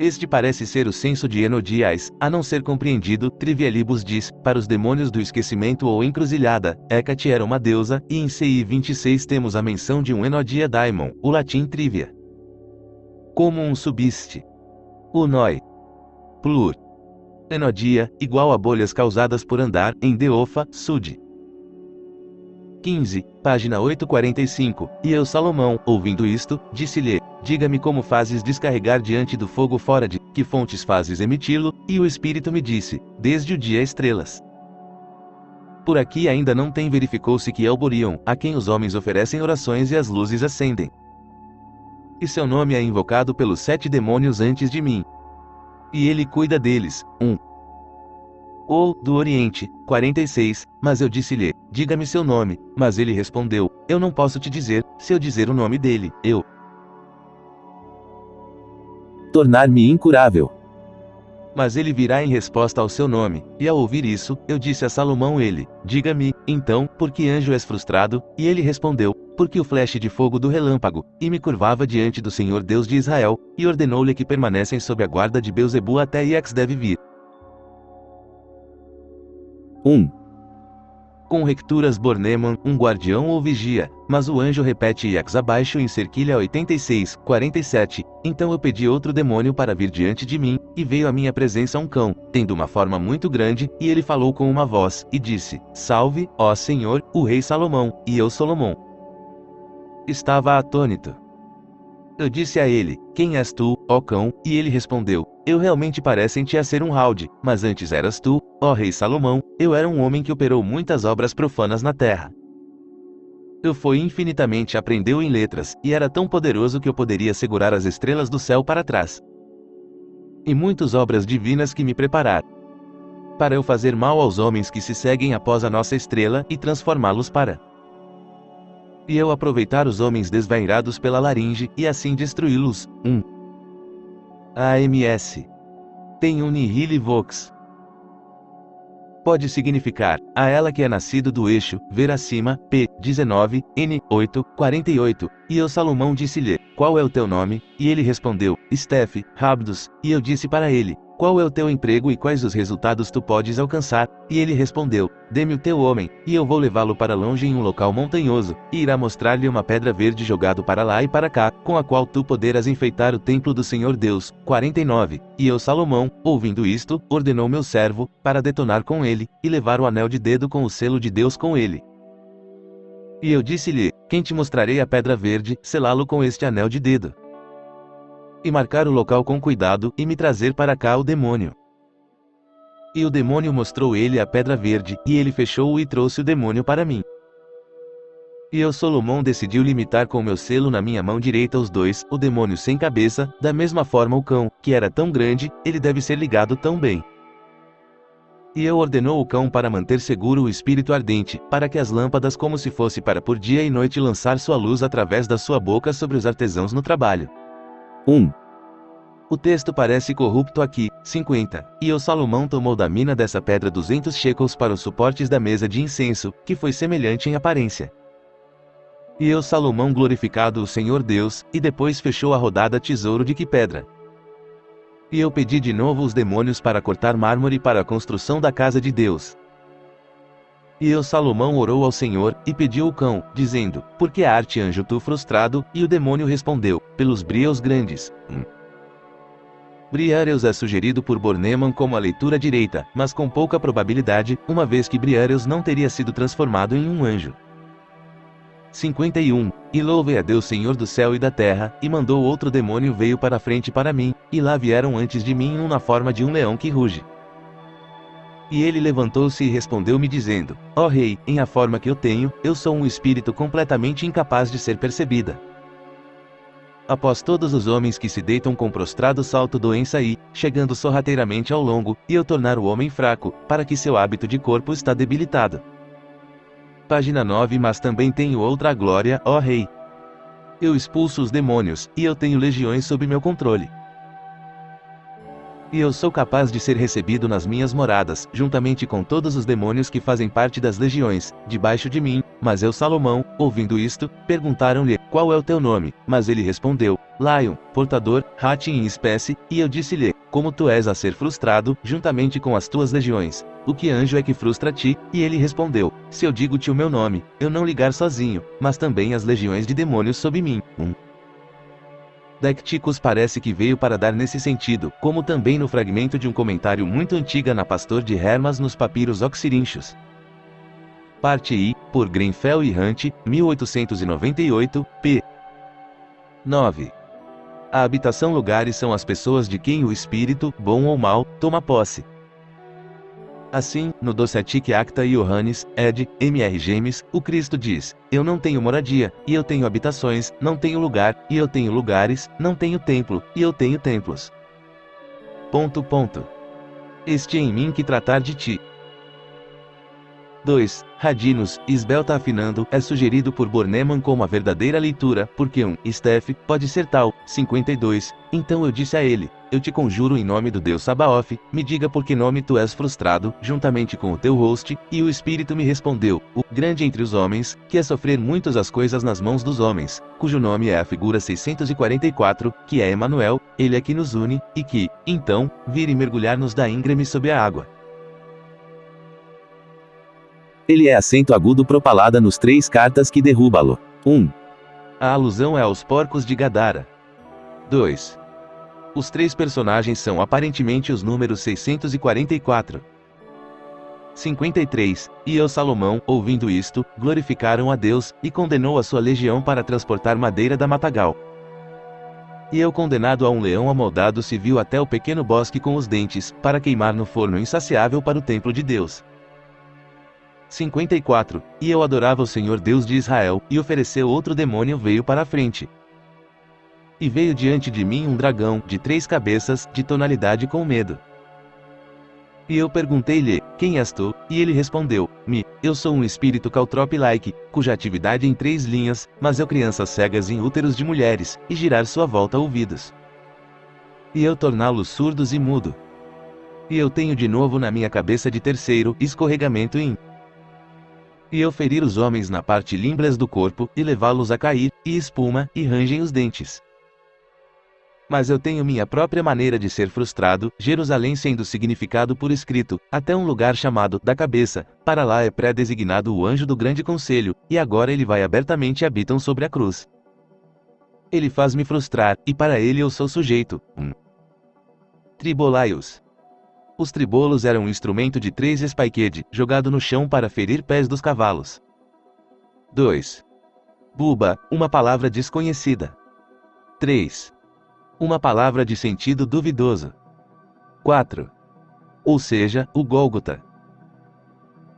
Este parece ser o senso de Enodias, a não ser compreendido. Trivialibus diz, para os demônios do esquecimento ou encruzilhada, Hécate era uma deusa, e em CI 26 temos a menção de um Enodia Daimon, o latim trivia. Como um subiste. O noi. Plur. Enodia, igual a bolhas causadas por andar, em Deofa, Sud. 15, página 845, e eu, Salomão, ouvindo isto, disse-lhe: Diga-me como fazes descarregar diante do fogo fora de que fontes fazes emiti-lo, e o Espírito me disse: Desde o dia estrelas. Por aqui ainda não tem verificou-se que é o Borion, a quem os homens oferecem orações e as luzes acendem. E seu nome é invocado pelos 7 demônios antes de mim. E ele cuida deles. 1. Ou, do Oriente, 46, mas eu disse-lhe: Diga-me seu nome, mas ele respondeu: Eu não posso te dizer, se eu dizer o nome dele, eu tornar-me incurável. Mas ele virá em resposta ao seu nome, e ao ouvir isso, eu disse a Salomão ele: Diga-me, então, por que anjo és frustrado? E ele respondeu: Porque o flash de fogo do relâmpago, e me curvava diante do Senhor Deus de Israel, e ordenou-lhe que permanecem sob a guarda de Beuzebu até Iex deve vir. 1. Com recturas Borneman, um guardião ou vigia, mas o anjo repete Iex abaixo em cerquilha 86, 47, então eu pedi outro demônio para vir diante de mim, e veio à minha presença um cão, tendo uma forma muito grande, e ele falou com uma voz, e disse: Salve, ó Senhor, o rei Salomão, e eu Salomão. Estava atônito. Eu disse a ele: Quem és tu, ó cão? E ele respondeu: Eu realmente parecem-te a ser um raude, mas antes eras tu, ó rei Salomão, eu era um homem que operou muitas obras profanas na terra. Eu fui infinitamente aprendeu em letras, e era tão poderoso que eu poderia segurar as estrelas do céu para trás. e muitas obras divinas que me preparar, para eu fazer mal aos homens que se seguem após a nossa estrela e transformá-los para. E eu aproveitar os homens desvairados pela laringe e assim destruí-los. 1. AMS. Tem um nihil vox. Pode significar, a ela que é nascido do eixo, ver acima, p. 19, n. 8, 48, e eu Salomão disse-lhe, qual é o teu nome? E ele respondeu, Steph, Rabdus, e eu disse para ele, qual é o teu emprego e quais os resultados tu podes alcançar? E ele respondeu, dê-me o teu homem, e eu vou levá-lo para longe em um local montanhoso, e irá mostrar-lhe uma pedra verde jogado para lá e para cá, com a qual tu poderás enfeitar o templo do Senhor Deus. 49. E eu Salomão, ouvindo isto, ordenou meu servo, para detonar com ele, e levar o anel de dedo com o selo de Deus com ele. E eu disse-lhe, quem te mostrarei a pedra verde, selá-lo com este anel de dedo. E marcar o local com cuidado, e me trazer para cá o demônio. E o demônio mostrou ele a pedra verde, e ele fechou-o e trouxe o demônio para mim. E eu Salomão decidiu limitar com meu selo na minha mão direita os dois, o demônio sem cabeça, da mesma forma o cão, que era tão grande, ele deve ser ligado tão bem. E eu ordenou o cão para manter seguro o espírito ardente, para que as lâmpadas como se fosse para por dia e noite lançar sua luz através da sua boca sobre os artesãos no trabalho. 1. O texto parece corrupto aqui. 50. E eu Salomão tomou da mina dessa pedra 200 shekels para os suportes da mesa de incenso, que foi semelhante em aparência. E eu Salomão glorificado o Senhor Deus, e depois fechou a rodada tesouro de que pedra. E eu pedi de novo os demônios para cortar mármore para a construção da casa de Deus. E eu Salomão orou ao Senhor, e pediu o cão, dizendo, por que arte anjo tu frustrado? E o demônio respondeu, pelos brios grandes. Briareus é sugerido por Bornemann como a leitura direita, mas com pouca probabilidade, uma vez que Briareus não teria sido transformado em um anjo. 51. E louvei a Deus Senhor do céu e da terra, e mandou outro demônio veio para a frente para mim, e lá vieram antes de mim um na forma de um leão que ruge. E ele levantou-se e respondeu-me dizendo, ó rei, em a forma que eu tenho, eu sou um espírito completamente incapaz de ser percebida. Após todos os homens que se deitam com prostrado salto doença e, chegando sorrateiramente ao longo, e eu tornar o homem fraco, para que seu hábito de corpo está debilitado. Página 9. Mas também tenho outra glória, ó rei. Eu expulso os demônios, e eu tenho legiões sob meu controle. E eu sou capaz de ser recebido nas minhas moradas, juntamente com todos os demônios que fazem parte das legiões, debaixo de mim. Mas eu Salomão, ouvindo isto, perguntaram-lhe, qual é o teu nome? Mas ele respondeu, Lion, portador, Hatim em espécie, e eu disse-lhe, como tu és a ser frustrado, juntamente com as tuas legiões, o que anjo é que frustra ti? E ele respondeu, se eu digo-te o meu nome, eu não ligar sozinho, mas também as legiões de demônios sob mim. Decticus parece que veio para dar nesse sentido, como também no fragmento de um comentário muito antiga na Pastor de Hermas nos papiros oxiríntios. Parte I, por Grenfell e Hunt, 1898, p. 9. A habitação lugares são as pessoas de quem o espírito, bom ou mau, toma posse. Assim, no Docetic Acta Iohannis, ed. M.R. James, o Cristo diz, eu não tenho moradia, e eu tenho habitações, não tenho lugar, e eu tenho lugares, não tenho templo, e eu tenho templos. Este é em mim que tratar de ti. 2. Radinos, esbelta afinando, é sugerido por Bornemann como a verdadeira leitura, porque Steph, pode ser tal. 52. Então eu disse a ele, eu te conjuro em nome do Deus Sabaoth, me diga por que nome tu és frustrado, juntamente com o teu host, e o Espírito me respondeu, o grande entre os homens, que é sofrer muitas as coisas nas mãos dos homens, cujo nome é a figura 644, que é Emanuel, ele é que nos une, e que, então, vire mergulhar-nos da íngreme sob a água. Ele é acento agudo propalada nos 3 cartas que derruba-lo. 1. A alusão é aos porcos de Gadara. 2. Os 3 personagens são aparentemente os números 644. 53. E eu Salomão, ouvindo isto, glorificaram a Deus, e condenou a sua legião para transportar madeira da matagal. E eu condenado a um leão amoldado se viu até o pequeno bosque com os dentes, para queimar no forno insaciável para o templo de Deus. 54. E eu adorava o Senhor Deus de Israel, e ofereceu outro demônio veio para a frente. E veio diante de mim um dragão, de 3 cabeças, de tonalidade com medo. E eu perguntei-lhe, quem és tu? E ele respondeu-me, eu sou um espírito caltrope-like, cuja atividade em 3 linhas, mas eu crianças cegas em úteros de mulheres, e girar sua volta ouvidos. E eu torná-los surdos e mudo. E eu tenho de novo na minha cabeça de terceiro, escorregamento em. E eu ferir os homens na parte límbrias do corpo, e levá-los a cair, e espuma, e rangem os dentes. Mas eu tenho minha própria maneira de ser frustrado, Jerusalém sendo significado por escrito, até um lugar chamado da cabeça, para lá é pré-designado o anjo do grande conselho, e agora ele vai abertamente e habitam sobre a cruz. Ele faz-me frustrar, e para ele eu sou sujeito. Tribolaios. Os tribolos eram um instrumento de 3 espaiquede, jogado no chão para ferir pés dos cavalos. 2. Buba, uma palavra desconhecida. 3. Uma palavra de sentido duvidoso. 4. Ou seja, o Gólgota.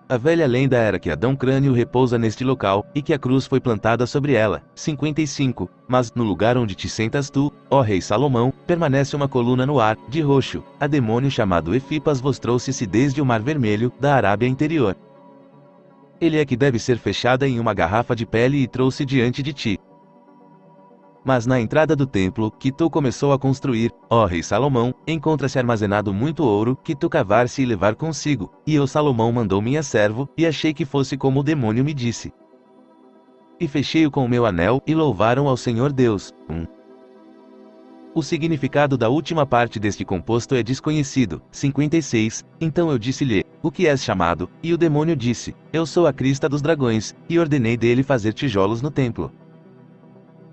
A velha lenda era que Adão Crânio repousa neste local, e que a cruz foi plantada sobre ela. 55. Mas, no lugar onde te sentas tu, ó rei Salomão, permanece uma coluna no ar, de roxo. A demônio chamado Efipas vos trouxe-se desde o Mar Vermelho, da Arábia interior. Ele é que deve ser fechada em uma garrafa de pele e trouxe diante de ti. Mas na entrada do templo, que tu começou a construir, ó rei Salomão, encontra-se armazenado muito ouro, que tu cavasse e levar consigo. E eu Salomão mandou minha servo, e achei que fosse como o demônio me disse. E fechei-o com o meu anel, e louvaram ao Senhor Deus. O significado da última parte deste composto é desconhecido. 56. Então eu disse-lhe, o que és chamado? E o demônio disse, eu sou a crista dos dragões, e ordenei dele fazer tijolos no templo.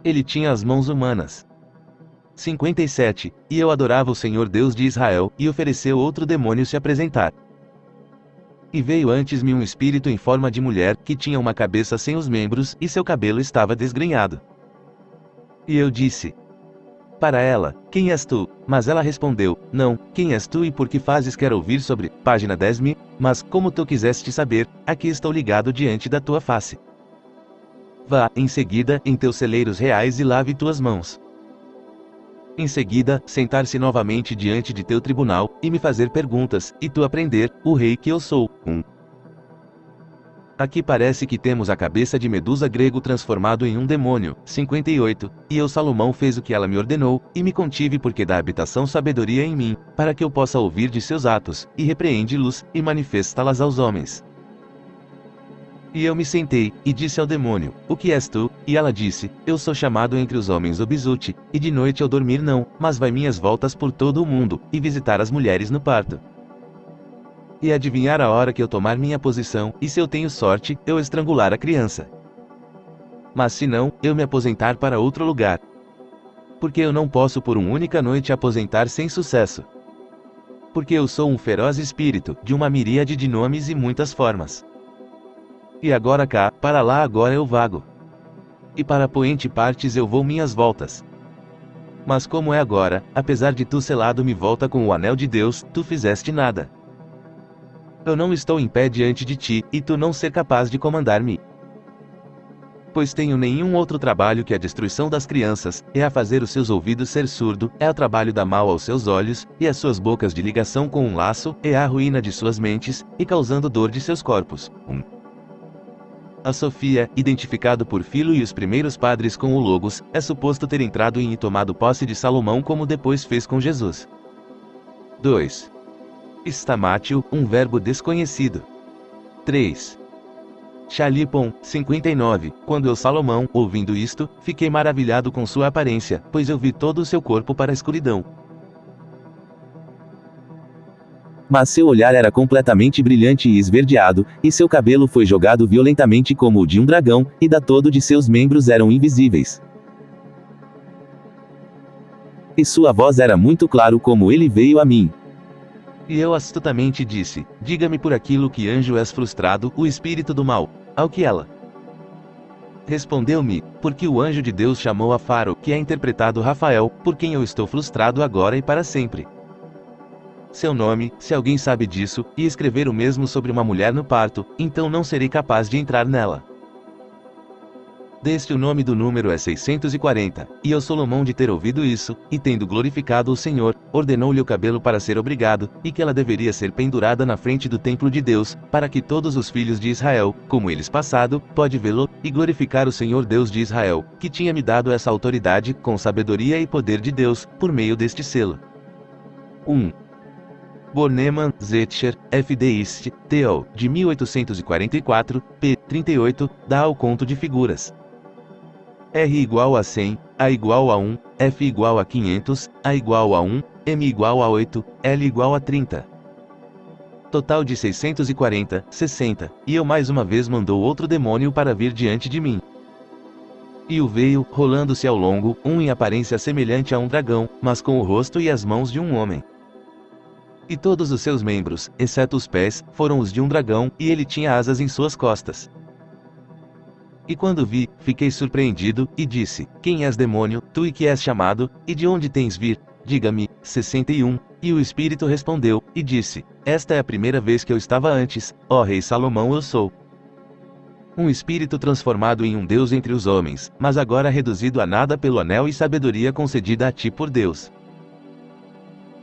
Ele tinha as mãos humanas. 57. E eu adorava o Senhor Deus de Israel, e ofereceu outro demônio se apresentar. E veio antes-me um espírito em forma de mulher, que tinha uma cabeça sem os membros, e seu cabelo estava desgrenhado. E eu disse para ela, quem és tu? Mas ela respondeu, não, quem és tu e por que fazes quer ouvir sobre, página 10.000, mas, como tu quiseste saber, aqui estou ligado diante da tua face. Vá, em seguida, em teus celeiros reais e lave tuas mãos. Em seguida, sentar-se novamente diante de teu tribunal, e me fazer perguntas, e tu aprender, o rei que eu sou. Aqui parece que temos a cabeça de Medusa grego transformado em um demônio. 58. E eu Salomão fez o que ela me ordenou, e me contive porque dá habitação sabedoria em mim, para que eu possa ouvir de seus atos, e repreende-los, e manifestá-las aos homens. E eu me sentei, e disse ao demônio, o que és tu? E ela disse, eu sou chamado entre os homens Obizute, e de noite ao dormir não, mas vai minhas voltas por todo o mundo, e visitar as mulheres no parto. E adivinhar a hora que eu tomar minha posição, e se eu tenho sorte, eu estrangular a criança. Mas se não, eu me aposentar para outro lugar. Porque eu não posso por uma única noite aposentar sem sucesso. Porque eu sou um feroz espírito, de uma miríade de nomes e muitas formas. E agora cá, para lá agora eu vago. E para poente partes eu vou minhas voltas. Mas como é agora, apesar de tu selado-me volta com o anel de Deus, tu fizeste nada. Eu não estou em pé diante de ti, e tu não ser capaz de comandar-me. Pois tenho nenhum outro trabalho que a destruição das crianças, é a fazer os seus ouvidos ser surdo, é o trabalho da mal aos seus olhos, e as suas bocas de ligação com um laço, é a ruína de suas mentes, e causando dor de seus corpos. A Sofia, identificado por Filo e os primeiros padres com o Logos, é suposto ter entrado em e tomado posse de Salomão como depois fez com Jesus. 2. Stamatio, um verbo desconhecido. 3. Chalipon, 59, quando eu Salomão, ouvindo isto, fiquei maravilhado com sua aparência, pois eu vi todo o seu corpo para a escuridão. Mas seu olhar era completamente brilhante e esverdeado, e seu cabelo foi jogado violentamente como o de um dragão, e da todo de seus membros eram invisíveis. E sua voz era muito claro como ele veio a mim. E eu astutamente disse, diga-me por aquilo que anjo és frustrado, o espírito do mal. Ao que ela respondeu-me, porque o anjo de Deus chamou a Faro, que é interpretado Rafael, por quem eu estou frustrado agora e para sempre. Seu nome, se alguém sabe disso, e escrever o mesmo sobre uma mulher no parto, então não serei capaz de entrar nela. Deste o nome do número é 640. E ao Salomão de ter ouvido isso, e tendo glorificado o Senhor, ordenou-lhe o cabelo para ser obrigado, e que ela deveria ser pendurada na frente do templo de Deus, para que todos os filhos de Israel, como eles passado, pode vê-lo, e glorificar o Senhor Deus de Israel, que tinha me dado essa autoridade, com sabedoria e poder de Deus, por meio deste selo. 1. Bornemann, Zetcher, F.D. Ist, T.O., de 1844, p. 38, dá ao conto de figuras. R igual a 100, A igual a 1, F igual a 500, A igual a 1, M igual a 8, L igual a 30. Total de 640, 60, e eu mais uma vez mandou outro demônio para vir diante de mim. E o veio, rolando-se ao longo, em aparência semelhante a um dragão, mas com o rosto e as mãos de um homem. E todos os seus membros, exceto os pés, foram os de um dragão, e ele tinha asas em suas costas. E quando vi, fiquei surpreendido, e disse: Quem és, demônio, tu e que és chamado, e de onde tens vir? Diga-me. 61. E o Espírito respondeu, e disse: Esta é a primeira vez que eu estava antes, ó rei Salomão, eu sou um espírito transformado em um Deus entre os homens, mas agora reduzido a nada pelo anel e sabedoria concedida a ti por Deus.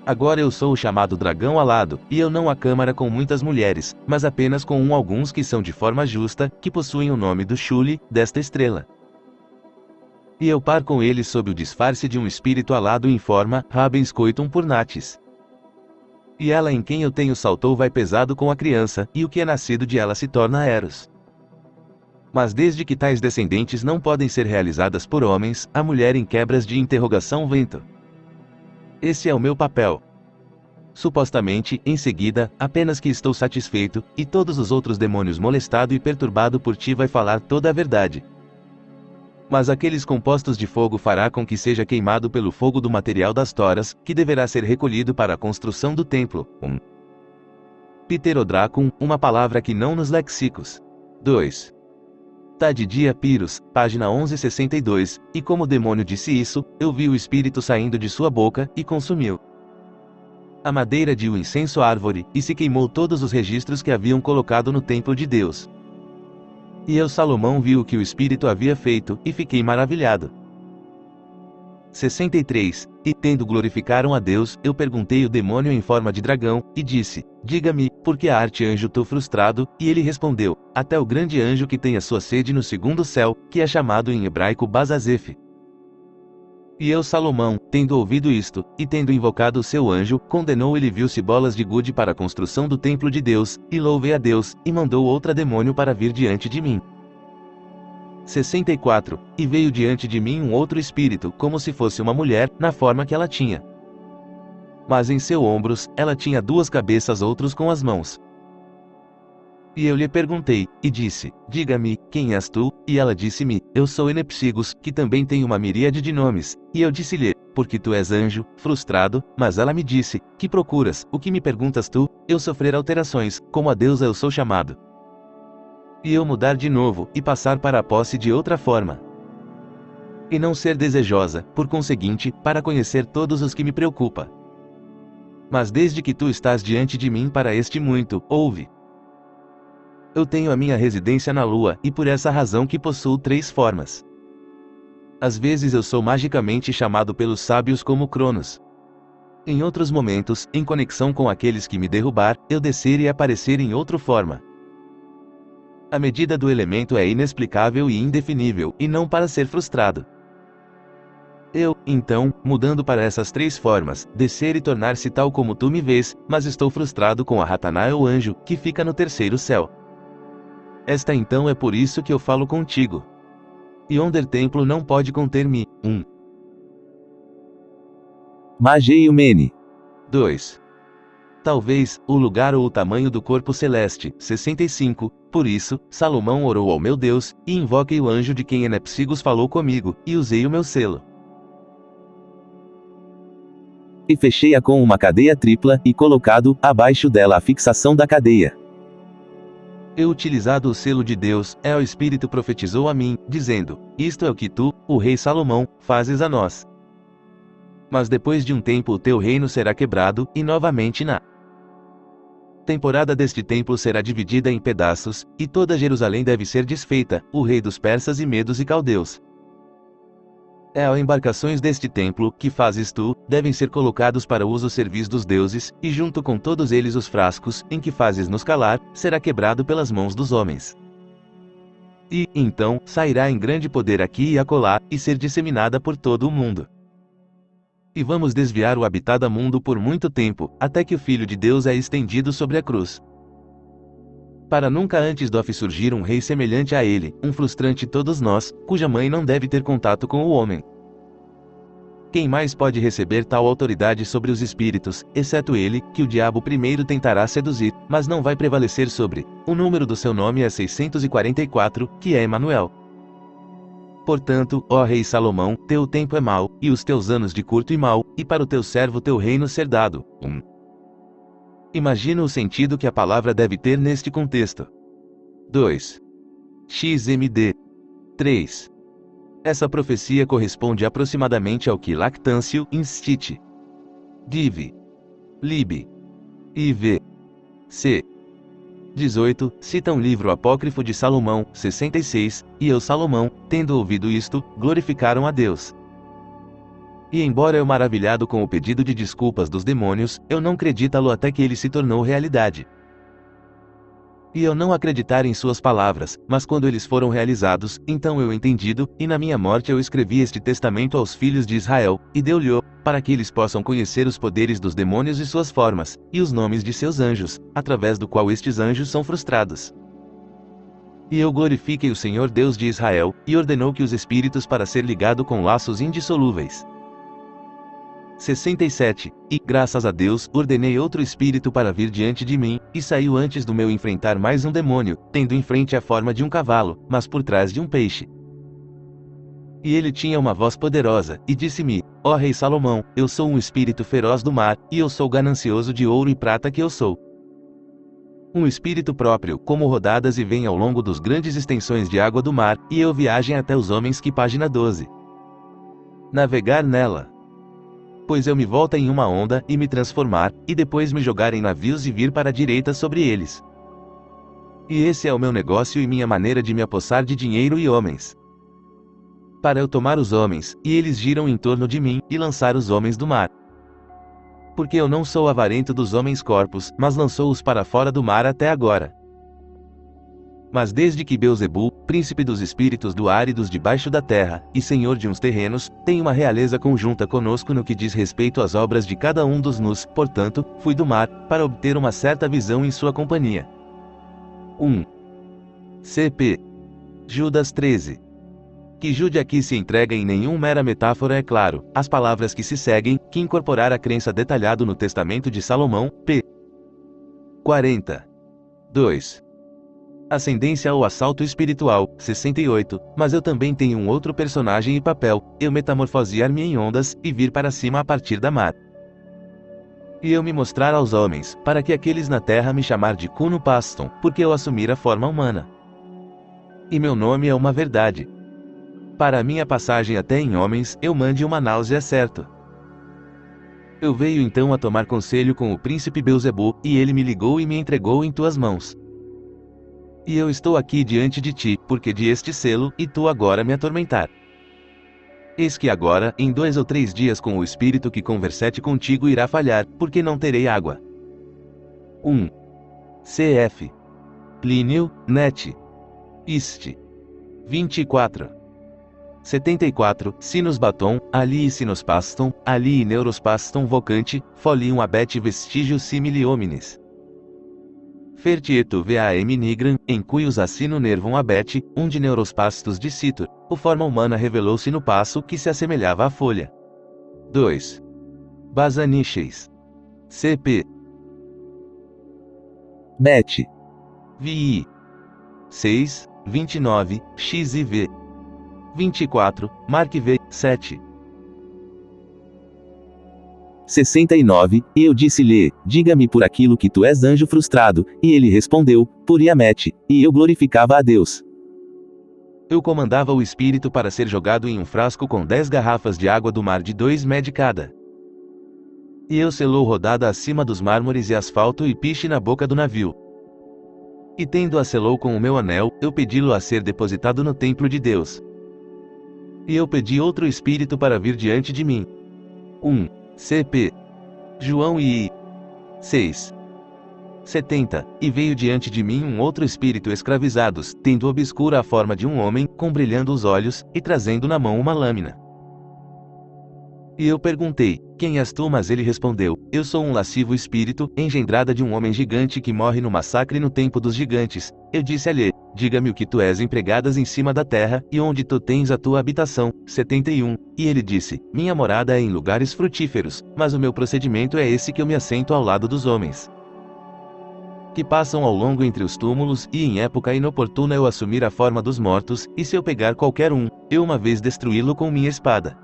Agora eu sou o chamado dragão alado, e eu não a câmara com muitas mulheres, mas apenas com alguns que são de forma justa, que possuem o nome do Shuli, desta estrela. E eu par com eles sob o disfarce de um espírito alado em forma, Rabens coitum por natis. E ela em quem eu tenho saltou vai pesado com a criança, e o que é nascido de ela se torna Eros. Mas desde que tais descendentes não podem ser realizadas por homens, a mulher em quebras de interrogação vento. Esse é o meu papel. Supostamente, em seguida, apenas que estou satisfeito, e todos os outros demônios molestado e perturbado por ti vai falar toda a verdade. Mas aqueles compostos de fogo fará com que seja queimado pelo fogo do material das toras, que deverá ser recolhido para a construção do templo. 1. Pterodracum, uma palavra que não nos lexicos. 2. Tadidia Pyrrhus, página 1162, e como o demônio disse isso, eu vi o espírito saindo de sua boca, e consumiu a madeira de o incenso árvore, e se queimou todos os registros que haviam colocado no templo de Deus. E eu Salomão vi o que o espírito havia feito, e fiquei maravilhado. 63. E tendo glorificaram a Deus, eu perguntei o demônio em forma de dragão, e disse: Diga-me, por que arte anjo tu frustrado? E ele respondeu: Até o grande anjo que tem a sua sede no segundo céu, que é chamado em hebraico Bazazef. E eu Salomão, tendo ouvido isto, e tendo invocado o seu anjo, condenou ele viu-se bolas de gude para a construção do templo de Deus, e louvei a Deus, e mandou outra demônio para vir diante de mim. 64. E veio diante de mim um outro espírito, como se fosse uma mulher, na forma que ela tinha. Mas em seus ombros, ela tinha duas cabeças, outros com as mãos. E eu lhe perguntei, e disse: Diga-me, quem és tu? E ela disse-me: Eu sou Enepsigus, que também tem uma miríade de nomes. E eu disse-lhe: Porque tu és anjo, frustrado. Mas ela me disse: Que procuras? O que me perguntas tu? Eu sofrer alterações, como a deusa eu sou chamado. E eu mudar de novo, e passar para a posse de outra forma. E não ser desejosa, por conseguinte, para conhecer todos os que me preocupa. Mas desde que tu estás diante de mim para este muito, ouve. Eu tenho a minha residência na lua, e por essa razão que possuo três formas. Às vezes eu sou magicamente chamado pelos sábios como Cronos. Em outros momentos, em conexão com aqueles que me derrubar, eu descer e aparecer em outra forma. A medida do elemento é inexplicável e indefinível, e não para ser frustrado. Eu, então, mudando para essas três formas, descer e tornar-se tal como tu me vês, mas estou frustrado com a Rataná o anjo, que fica no terceiro céu. Esta então é por isso que eu falo contigo. Yonder templo não pode conter-me. 1. Mageio Mene. 2. Talvez, o lugar ou o tamanho do corpo celeste. 65. Por isso, Salomão orou ao meu Deus, e invoquei o anjo de quem Enepsigus falou comigo, e usei o meu selo. E fechei-a com uma cadeia tripla, e colocado, abaixo dela a fixação da cadeia. E utilizado o selo de Deus, o Espírito profetizou a mim, dizendo: Isto é o que tu, o rei Salomão, fazes a nós. Mas depois de um tempo o teu reino será quebrado, e novamente Temporada deste templo será dividida em pedaços, e toda Jerusalém deve ser desfeita, o rei dos persas e medos e caldeus. As embarcações deste templo, que fazes tu, devem ser colocados para uso servis dos deuses, e junto com todos eles os frascos, em que fazes nos calar, será quebrado pelas mãos dos homens. E, então, sairá em grande poder aqui e acolá, e ser disseminada por todo o mundo. E vamos desviar o habitado mundo por muito tempo, até que o Filho de Deus é estendido sobre a cruz. Para nunca antes dofe surgir um rei semelhante a ele, um frustrante todos nós, cuja mãe não deve ter contato com o homem. Quem mais pode receber tal autoridade sobre os espíritos, exceto ele, que o diabo primeiro tentará seduzir, mas não vai prevalecer sobre. O número do seu nome é 644, que é Emanuel. Portanto, ó rei Salomão, teu tempo é mau, e os teus anos de curto e mau, e para o teu servo teu reino ser dado. Imagina o sentido que a palavra deve ter neste contexto. 2. XMD. 3. Essa profecia corresponde aproximadamente ao que Lactâncio instit. Div. Lib. IV. C. 18, cita um livro apócrifo de Salomão, 66, e eu Salomão, tendo ouvido isto, glorificaram a Deus. E embora eu maravilhado com o pedido de desculpas dos demônios, eu não acreditá-lo até que ele se tornou realidade. E eu não acreditar em suas palavras, mas quando eles foram realizados, então eu entendido, e na minha morte eu escrevi este testamento aos filhos de Israel, e deu-lhe-o, para que eles possam conhecer os poderes dos demônios e suas formas, e os nomes de seus anjos, através do qual estes anjos são frustrados. E eu glorifiquei o Senhor Deus de Israel, e ordenou que os espíritos para ser ligado com laços indissolúveis. 67. E, graças a Deus, ordenei outro espírito para vir diante de mim, e saiu antes do meu enfrentar mais um demônio, tendo em frente a forma de um cavalo, mas por trás de um peixe. E ele tinha uma voz poderosa, e disse-me, ó rei Salomão, eu sou um espírito feroz do mar, e eu sou ganancioso de ouro e prata que eu sou. Um espírito próprio, como rodadas e vem ao longo dos grandes extensões de água do mar, e eu viagem até os homens que página 12. Navegar nela. Pois eu me volta em uma onda, e me transformar, e depois me jogar em navios e vir para a direita sobre eles. E esse é o meu negócio e minha maneira de me apossar de dinheiro e homens. Para eu tomar os homens, e eles giram em torno de mim, e lançar os homens do mar. Porque eu não sou avarento dos homens corpos, mas lançou-os para fora do mar até agora. Mas desde que Beelzebul, príncipe dos espíritos do ar e dos debaixo da terra, e senhor de uns terrenos, tem uma realeza conjunta conosco no que diz respeito às obras de cada um dos nus, portanto, fui do mar, para obter uma certa visão em sua companhia. 1. CP. Judas 13. Que Jude aqui se entrega em nenhum mera metáfora é claro, as palavras que se seguem, que incorporar a crença detalhado no testamento de Salomão, p. 40. 2. Ascendência ou assalto espiritual, 68, mas eu também tenho um outro personagem e papel, eu metamorfosear-me em ondas, e vir para cima a partir da mar. E eu me mostrar aos homens, para que aqueles na terra me chamar de Cuno Paston, porque eu assumir a forma humana. E meu nome é uma verdade. Para a minha passagem até em homens, eu mande uma náusea certo. Eu veio então a tomar conselho com o príncipe Beelzebul, e ele me ligou e me entregou em tuas mãos. E eu estou aqui diante de ti, porque de este selo, e tu agora me atormentar. Eis que agora, em 2 ou 3 dias com o espírito que conversete contigo irá falhar, porque não terei água. 1. Cf. Plínio, Net. Ist. 24. 74. Sinus baton, ali e sinus paston, ali e neuros paston vocante, folium abet vestigio simili homines. Fertieto vam nigram, em cuius assino nervum abet, de neurospastos dicitur, o forma humana revelou-se no passo que se assemelhava à folha. 2. Basaniches. CP. Met. VI. 6, 29, XIV. 24, Mark V, 7. 69, e eu disse-lhe, diga-me por aquilo que tu és anjo frustrado, e ele respondeu, por Iamet, e eu glorificava a Deus. Eu comandava o espírito para ser jogado em um frasco com 10 garrafas de água do mar de 2 med cada. E eu selou rodada acima dos mármores e asfalto e piche na boca do navio. E tendo-a selou com o meu anel, eu pedi-lo a ser depositado no templo de Deus. E eu pedi outro espírito para vir diante de mim. 1. CP. João e 6. 70. E veio diante de mim um outro espírito escravizados, tendo obscura a forma de um homem, com brilhando os olhos, e trazendo na mão uma lâmina. E eu perguntei, quem és tu? Mas ele respondeu, eu sou um lascivo espírito, engendrada de um homem gigante que morre no massacre no tempo dos gigantes. Eu disse-lhe, diga-me o que tu és empregadas em cima da terra, e onde tu tens a tua habitação. 71. E ele disse, minha morada é em lugares frutíferos, mas o meu procedimento é esse que eu me assento ao lado dos homens que passam ao longo entre os túmulos, e em época inoportuna eu assumir a forma dos mortos, e se eu pegar qualquer um, eu uma vez destruí-lo com minha espada.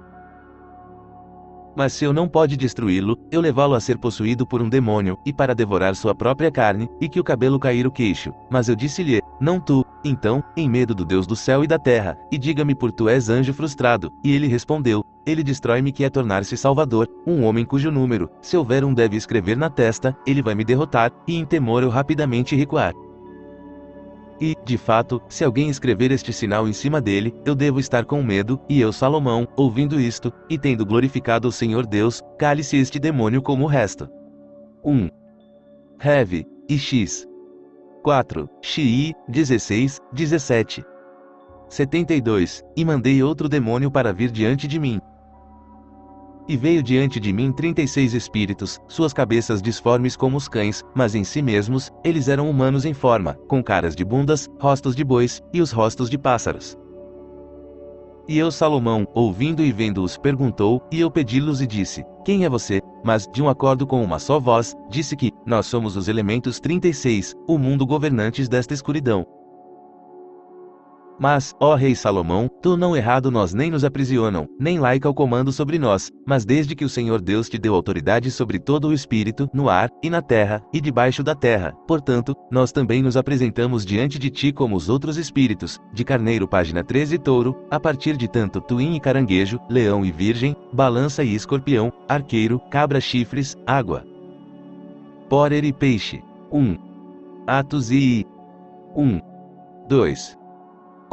Mas se eu não pode destruí-lo, eu levá-lo a ser possuído por um demônio, e para devorar sua própria carne, e que o cabelo cair o queixo. Mas eu disse-lhe, não tu. Então, em medo do Deus do céu e da terra, e diga-me por tu és anjo frustrado. E ele respondeu, ele destrói-me que é tornar-se salvador, um homem cujo número, se houver um deve escrever na testa, ele vai me derrotar, e em temor eu rapidamente recuar. E, de fato, se alguém escrever este sinal em cima dele, eu devo estar com medo, e eu Salomão, ouvindo isto, e tendo glorificado o Senhor Deus, cale-se este demônio como o resto. 1. Rev. E X. 4. Xi. 16, 17. 72. E mandei outro demônio para vir diante de mim. E veio diante de mim 36 espíritos, suas cabeças disformes como os cães, mas em si mesmos, eles eram humanos em forma, com caras de bundas, rostos de bois, e os rostos de pássaros. E eu Salomão, ouvindo e vendo-os perguntou, e eu pedi-los e disse, quem é você? Mas, de um acordo com uma só voz, disse que, nós somos os elementos 36, o mundo governantes desta escuridão. Mas, ó rei Salomão, tu não errado nós nem nos aprisionam, nem laica o comando sobre nós, mas desde que o Senhor Deus te deu autoridade sobre todo o espírito, no ar, e na terra, e debaixo da terra, portanto, nós também nos apresentamos diante de ti como os outros espíritos, de carneiro página 13 touro, a partir de tanto tuim e caranguejo, leão e virgem, balança e escorpião, arqueiro, cabra chifres, água. Pórer e peixe. 1. Atos e 1. 2.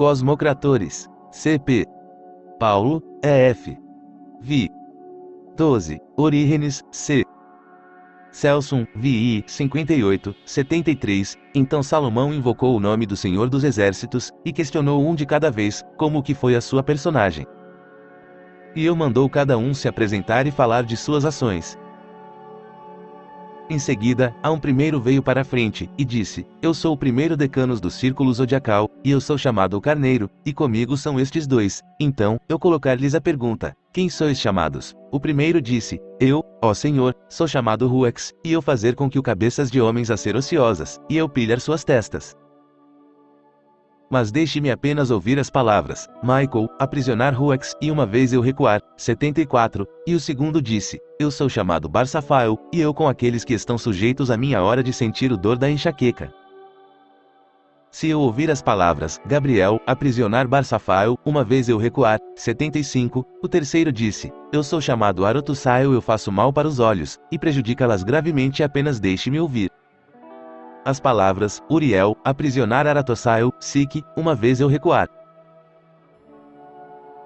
Cosmocratores. CP. Paulo, EF. Vi. 12. Orígenes, C. Celso, VI, 58, 73. Então Salomão invocou o nome do Senhor dos Exércitos, e questionou um de cada vez, como que foi a sua personagem. E eu mandou cada um se apresentar e falar de suas ações. Em seguida, a um primeiro veio para a frente, e disse, eu sou o primeiro decanos do círculo zodiacal, e eu sou chamado o Carneiro, e comigo são estes dois. Então, eu colocar-lhes a pergunta, quem sois chamados? O primeiro disse, eu, ó Senhor, sou chamado Ruex, e eu fazer com que o cabeças de homens a ser ociosas, e eu pilhar suas testas. Mas deixe-me apenas ouvir as palavras, Michael, aprisionar Ruex, e uma vez eu recuar. 74. E o segundo disse, eu sou chamado Barsafael, e eu com aqueles que estão sujeitos à minha hora de sentir o dor da enxaqueca. Se eu ouvir as palavras, Gabriel, aprisionar Barsafael, uma vez eu recuar. 75. O terceiro disse, eu sou chamado Arotussael, eu faço mal para os olhos, e prejudica-las gravemente, apenas deixe-me ouvir. As palavras, Uriel, aprisionar Aratossael, Sique, uma vez eu recuar.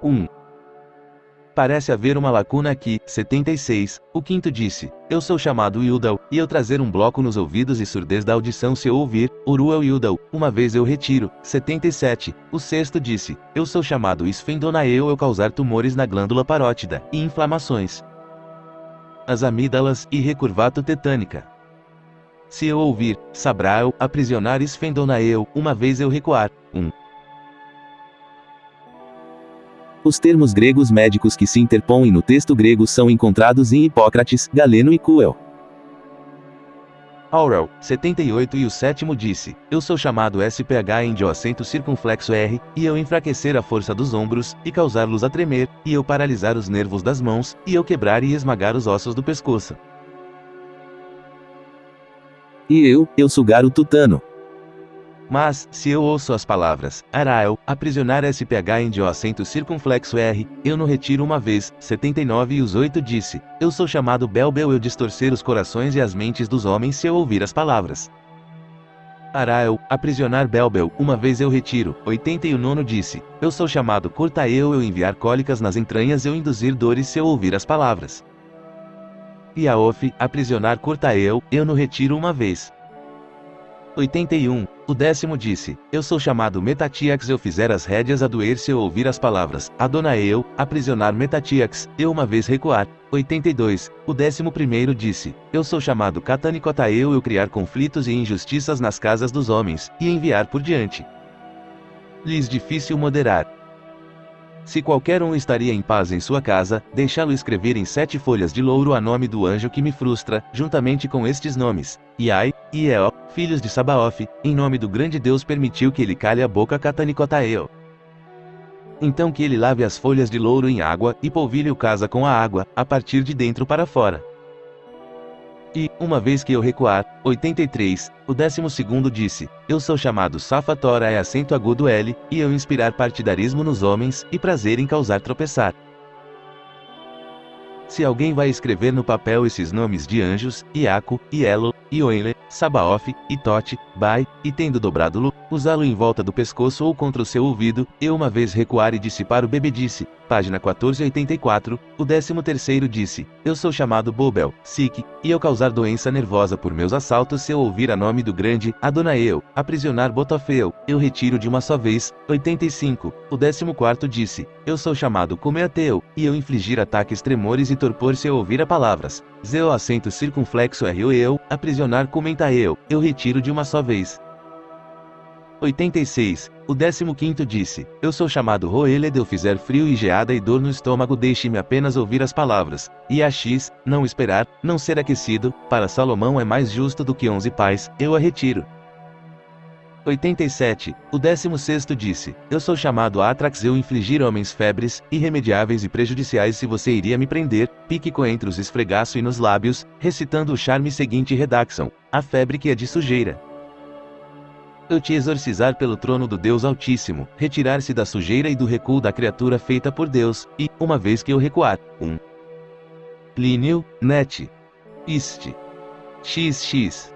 1. Parece haver uma lacuna aqui. 76. O quinto disse, eu sou chamado Yudal, e eu trazer um bloco nos ouvidos e surdez da audição se eu ouvir, Uruel Yudal, uma vez eu retiro. 77. O sexto disse, eu sou chamado Esfendonael, eu causar tumores na glândula parótida, e inflamações. As amígdalas, e recurvato tetânica. Se eu ouvir, Sabrael, aprisionar Esfendonael, uma vez eu recuar. 1. Os termos gregos médicos que se interpõem no texto grego são encontrados em Hipócrates, Galeno e Coel. Aurel, 78. E o sétimo disse, eu sou chamado SPH em acento circunflexo R, e eu enfraquecer a força dos ombros, e causar-los a tremer, e eu paralisar os nervos das mãos, e eu quebrar e esmagar os ossos do pescoço. E eu sugar o tutano. Mas, se eu ouço as palavras, Arael, aprisionar SPH em o acento circunflexo R, eu no retiro uma vez, 79 e os 8 disse, eu sou chamado Belbel eu distorcer os corações e as mentes dos homens se eu ouvir as palavras. Arael, aprisionar Belbel, uma vez eu retiro, 89 disse, eu sou chamado Cortaeu eu enviar cólicas nas entranhas eu induzir dores se eu ouvir as palavras. Iaof, aprisionar Cortaeu, eu no retiro uma vez. 81. O 10º disse, eu sou chamado Metatiax eu fizer as rédeas a doer se eu ouvir as palavras, Adonaeu, aprisionar Metatiax, eu uma vez recuar. 82. O 11º disse, eu sou chamado Catanicotaeu eu criar conflitos e injustiças nas casas dos homens, e enviar por diante. Lhes difícil moderar. Se qualquer um estaria em paz em sua casa, deixá-lo escrever em 7 folhas de louro a nome do anjo que me frustra, juntamente com estes nomes, Iai, e Eo, filhos de Sabaoth, em nome do grande Deus permitiu que ele cale a boca Catanicotaeu. Então que ele lave as folhas de louro em água, e polvilhe o casa com a água, a partir de dentro para fora. E, uma vez que eu recuar, 83, o 12º disse, eu sou chamado Safatora é acento agudo L, e eu inspirar partidarismo nos homens, e prazer em causar tropeçar. Se alguém vai escrever no papel esses nomes de anjos, Iaco, Ielo, Ioenle, Sabaoth, e Tote, Bai, e tendo dobrado-lo, usá-lo em volta do pescoço ou contra o seu ouvido, eu uma vez recuar e dissipar o bebedice, página 1484, o 13º disse, eu sou chamado Bobel, Sique, e eu causar doença nervosa por meus assaltos se eu ouvir a nome do grande, Adonaeu, aprisionar Botofeu, eu retiro de uma só vez. 85, o 14º disse, eu sou chamado Comeateu, e eu infligir ataques tremores e torpor se eu ouvir a palavras, Zeo acento circunflexo R eu, aprisionar Comentaeu, eu retiro de uma só vez. 86, o 15º disse, eu sou chamado Roeled eu fizer frio e geada e dor no estômago deixe-me apenas ouvir as palavras, e a X, não esperar, não ser aquecido, para Salomão é mais justo do que 11 pais, eu a retiro. 87, o 16º disse, eu sou chamado Atrax eu infligir homens febres, irremediáveis e prejudiciais se você iria me prender, pique-co entre os esfregaço e nos lábios, recitando o charme seguinte redaxam, a febre que é de sujeira. Eu te exorcizar pelo trono do Deus Altíssimo, retirar-se da sujeira e do recuo da criatura feita por Deus, e, uma vez que eu recuar, 1. Plínio, Net. Iste. XX.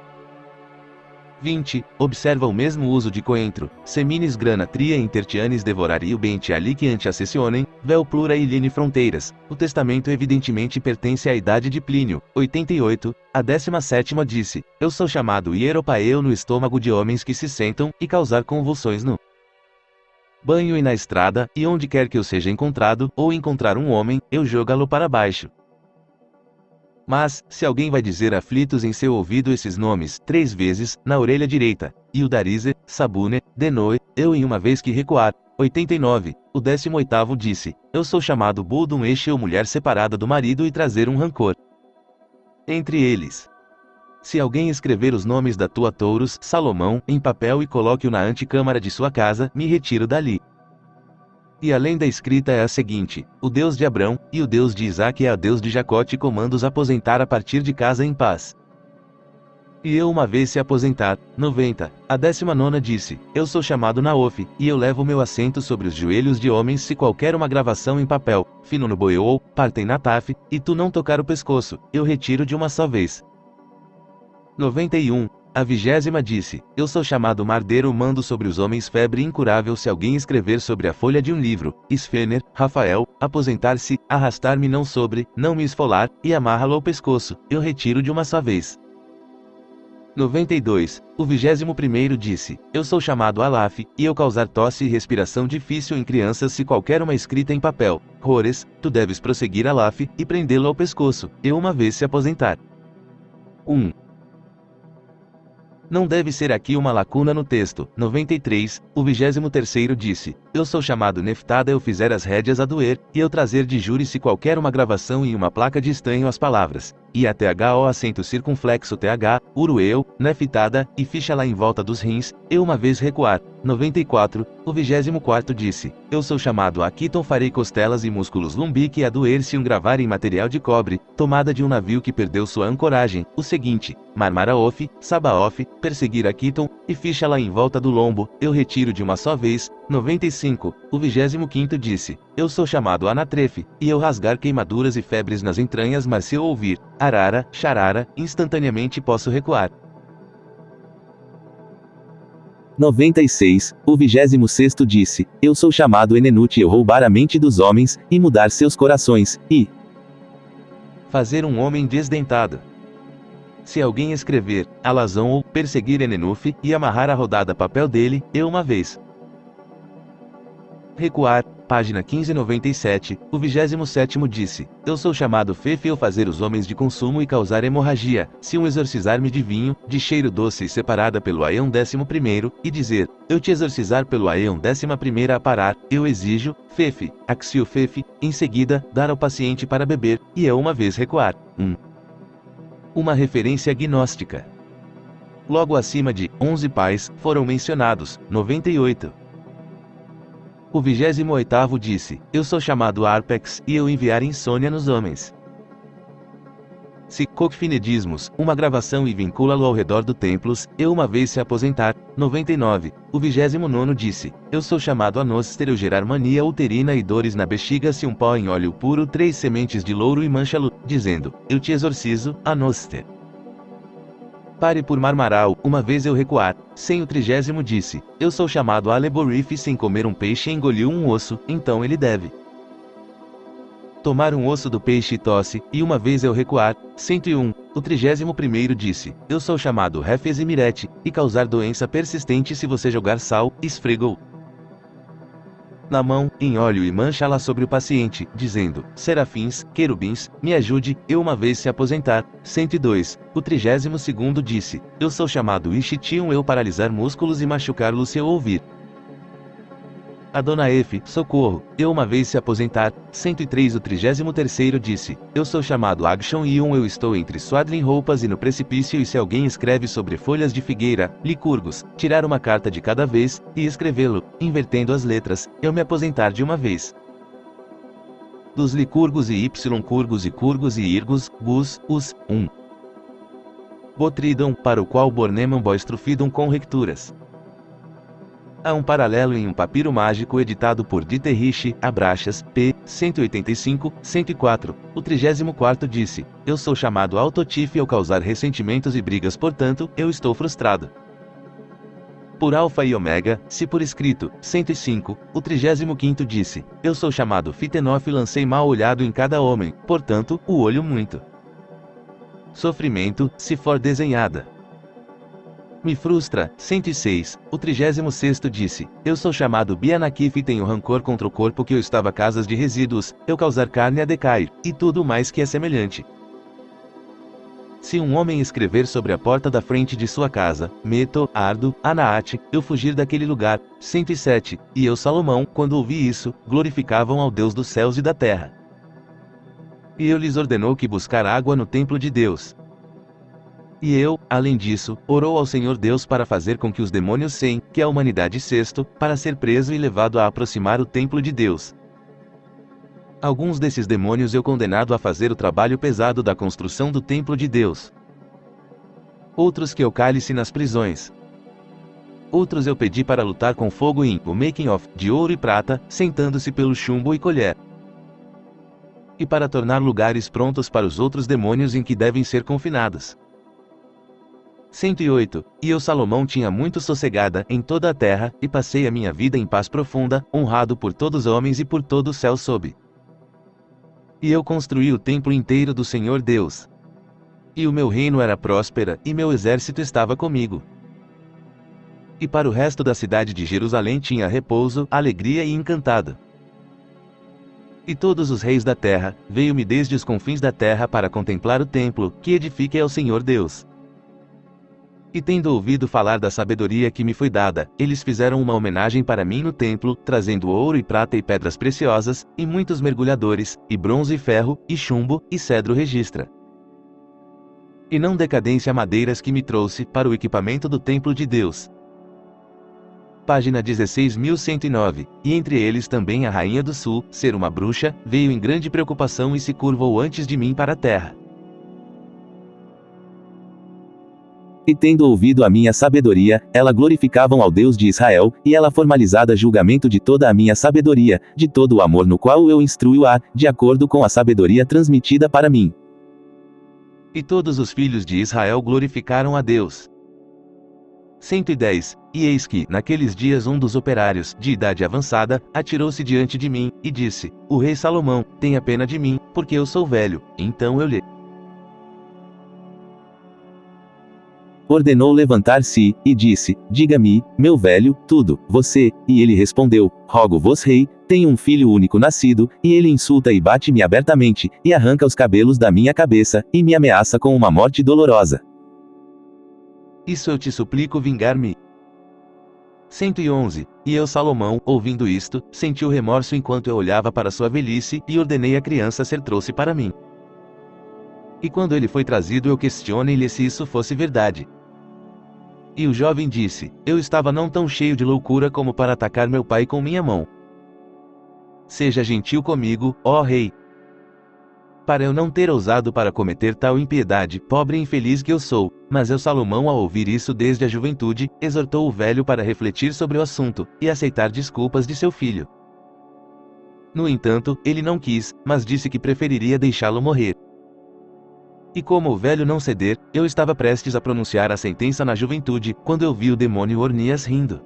20. Observa o mesmo uso de coentro, seminis grana tria intertianes devoraria o bente ali que ante acessionem, vel plura e line fronteiras. O testamento evidentemente pertence à idade de Plínio. 88. A 17ª disse, eu sou chamado hieropaeu no estômago de homens que se sentam, e causar convulsões no banho e na estrada, e onde quer que eu seja encontrado, ou encontrar um homem, eu jogá-lo para baixo. Mas, se alguém vai dizer aflitos em seu ouvido esses nomes 3 vezes, na orelha direita, Ildarize, Sabune, Denoe, eu em uma vez que recuar. 89. O 18º disse, eu sou chamado Budum Eche ou mulher separada do marido e trazer um rancor entre eles. Se alguém escrever os nomes da tua touros, Salomão, em papel e coloque-o na antecâmara de sua casa, me retiro dali. E além da escrita é a seguinte, o Deus de Abrão, e o Deus de Isaque é o Deus de Jacó te comando-os aposentar a partir de casa em paz. E eu uma vez se aposentar. 90. A 19ª disse, eu sou chamado Naof, e eu levo meu assento sobre os joelhos de homens se qualquer uma gravação em papel, fino no boiou, partem na taf, e tu não tocar o pescoço, eu retiro de uma só vez. 91. A 20ª disse, eu sou chamado Mardeiro mando sobre os homens febre incurável se alguém escrever sobre a folha de um livro, Esfener, Rafael, aposentar-se, arrastar-me não sobre, não me esfolar, e amarra-lo ao pescoço, eu retiro de uma só vez. 92. O 21º disse, eu sou chamado Alaf, e eu causar tosse e respiração difícil em crianças se qualquer uma escrita em papel, Rores, tu deves prosseguir Alaf, e prendê-lo ao pescoço, eu uma vez se aposentar. 1. Não deve ser aqui uma lacuna no texto. 93. O 23º disse, eu sou chamado Neftada eu fizer as rédeas a doer, e eu trazer de júri se qualquer uma gravação em uma placa de estanho as palavras, IATHO acento circunflexo TH, urueu, nefitada, e ficha lá em volta dos rins, eu uma vez recuar. 94, o 24º disse, eu sou chamado Aquiton farei costelas e músculos lumbique a doer-se gravar em material de cobre, tomada de um navio que perdeu sua ancoragem, o seguinte, Marmaraof, Sabaof, perseguir Aquiton, e ficha lá em volta do lombo, eu retiro de uma só vez. 95, o 25º disse, eu sou chamado Anatrefe, e eu rasgar queimaduras e febres nas entranhas mas se eu ouvir, arara, charara, instantaneamente posso recuar. 96, o 26º disse, eu sou chamado Enenute eu roubar a mente dos homens, e mudar seus corações, e fazer um homem desdentado. Se alguém escrever, alazão ou perseguir Enenufe, e amarrar a rodada papel dele, eu uma vez recuar, página 1597, o 27º disse, eu sou chamado Fefe eu fazer os homens de consumo e causar hemorragia, se um exorcizar-me de vinho, de cheiro doce e separada pelo aião 11º, e dizer, eu te exorcizar pelo aião 11º a parar, eu exijo, Fefe, axio Fefe, em seguida, dar ao paciente para beber, e eu uma vez recuar. Uma referência gnóstica. Logo acima de 11 pais, foram mencionados 98. O 28º disse, eu sou chamado Arpex, e eu enviar insônia nos homens. Se Cocfinedismos, uma gravação e vincula-lo ao redor do templos, eu uma vez se aposentar. 99. O 29º disse, eu sou chamado Anóster eu gerar mania uterina e dores na bexiga se um pó em óleo puro 3 sementes de louro e mancha-lo, dizendo, eu te exorcizo, Anóster. Pare por Marmaral, uma vez eu recuar, sem o 30º disse, eu sou chamado Aleborife sem comer um peixe engoliu um osso, então ele deve tomar um osso do peixe e tosse, e uma vez eu recuar. 101, o 31º disse, eu sou chamado Refes e Mirete, e causar doença persistente se você jogar sal, esfregou na mão, em óleo e mancha-la sobre o paciente, dizendo, serafins, querubins, me ajude, eu uma vez se aposentar. 102, o 32º disse, eu sou chamado Ishitium eu paralisar músculos e machucá-lo se eu ouvir. Adonaef, socorro, eu uma vez se aposentar. 103 o 33º disse, eu sou chamado Agshon Ion eu estou entre Swadlin roupas e no precipício e se alguém escreve sobre folhas de figueira, licurgos, tirar uma carta de cada vez, e escrevê-lo, invertendo as letras, eu me aposentar de uma vez. Dos licurgos e y-curgos e curgos e irgos, gus, us, Botridon, para o qual Bornemon boestrufidon com recturas. Há um paralelo em um papiro mágico editado por Dieterich, Abraxas, p. 185, 104. O 34º disse, eu sou chamado Autotife ao causar ressentimentos e brigas portanto, eu estou frustrado. Por Alfa e Ômega, se por escrito, 105, o 35º disse, eu sou chamado Fitenof e lancei mal olhado em cada homem, portanto, o olho muito. Sofrimento, se for desenhada. Me frustra. 106. O 36º disse, eu sou chamado Bianakif e tenho rancor contra o corpo que eu estava casas de resíduos, eu causar carne a decair, e tudo mais que é semelhante. Se um homem escrever sobre a porta da frente de sua casa, Meto, Ardo, Anaate, eu fugir daquele lugar. 107. E eu Salomão, quando ouvi isso, glorificavam ao Deus dos céus e da terra. E eu lhes ordenou que buscar água no templo de Deus. E eu, além disso, orou ao Senhor Deus para fazer com que os demônios sem, que a humanidade sexto, para ser preso e levado a aproximar o templo de Deus. Alguns desses demônios eu condenado a fazer o trabalho pesado da construção do templo de Deus. Outros que eu cale-se nas prisões. Outros eu pedi para lutar com fogo em o making of, de ouro e prata, sentando-se pelo chumbo e colher. E para tornar lugares prontos para os outros demônios em que devem ser confinados. 108. E eu Salomão tinha muito sossegada em toda a terra, e passei a minha vida em paz profunda, honrado por todos os homens e por todo o céu sob. E eu construí o templo inteiro do Senhor Deus. E o meu reino era próspera, e meu exército estava comigo. E para o resto da cidade de Jerusalém tinha repouso, alegria e encantado. E todos os reis da terra, veio-me desde os confins da terra para contemplar o templo, que edifique ao Senhor Deus. E tendo ouvido falar da sabedoria que me foi dada, eles fizeram uma homenagem para mim no templo, trazendo ouro e prata e pedras preciosas, e muitos mergulhadores, e bronze e ferro, e chumbo, e cedro registra. e não decadência madeiras que me trouxe para o equipamento do templo de Deus. Página 16.109, e entre eles também a rainha do sul, ser uma bruxa, veio em grande preocupação e se curvou antes de mim para a terra. E tendo ouvido a minha sabedoria, ela glorificavam ao Deus de Israel, e ela formalizada julgamento de toda a minha sabedoria, de todo o amor no qual eu instruo-a, de acordo com a sabedoria transmitida para mim. E todos os filhos de Israel glorificaram a Deus. 110. E eis que, naqueles dias um dos operários, de idade avançada, atirou-se diante de mim, e disse, o rei Salomão, tenha pena de mim, porque eu sou velho. Então eu lhe ordenou levantar-se, e disse, diga-me, meu velho, tudo, você, e ele respondeu, rogo-vos rei, tenho um filho único nascido, e ele insulta e bate-me abertamente, e arranca os cabelos da minha cabeça, e me ameaça com uma morte dolorosa. Isso eu te suplico vingar-me. 111. E eu Salomão, ouvindo isto, sentiu remorso enquanto eu olhava para sua velhice, e ordenei a criança ser trouxe para mim. E quando ele foi trazido eu questionei-lhe se isso fosse verdade. E o jovem disse, eu estava não tão cheio de loucura como para atacar meu pai com minha mão. Seja gentil comigo, ó rei. Para eu não ter ousado para cometer tal impiedade, pobre e infeliz que eu sou. Mas eu Salomão ao ouvir isso desde a juventude, exortou o velho para refletir sobre o assunto, e aceitar desculpas de seu filho. No entanto, ele não quis, mas disse que preferiria deixá-lo morrer. E como o velho não ceder, eu estava prestes a pronunciar a sentença na juventude, quando eu vi o demônio Ornias rindo.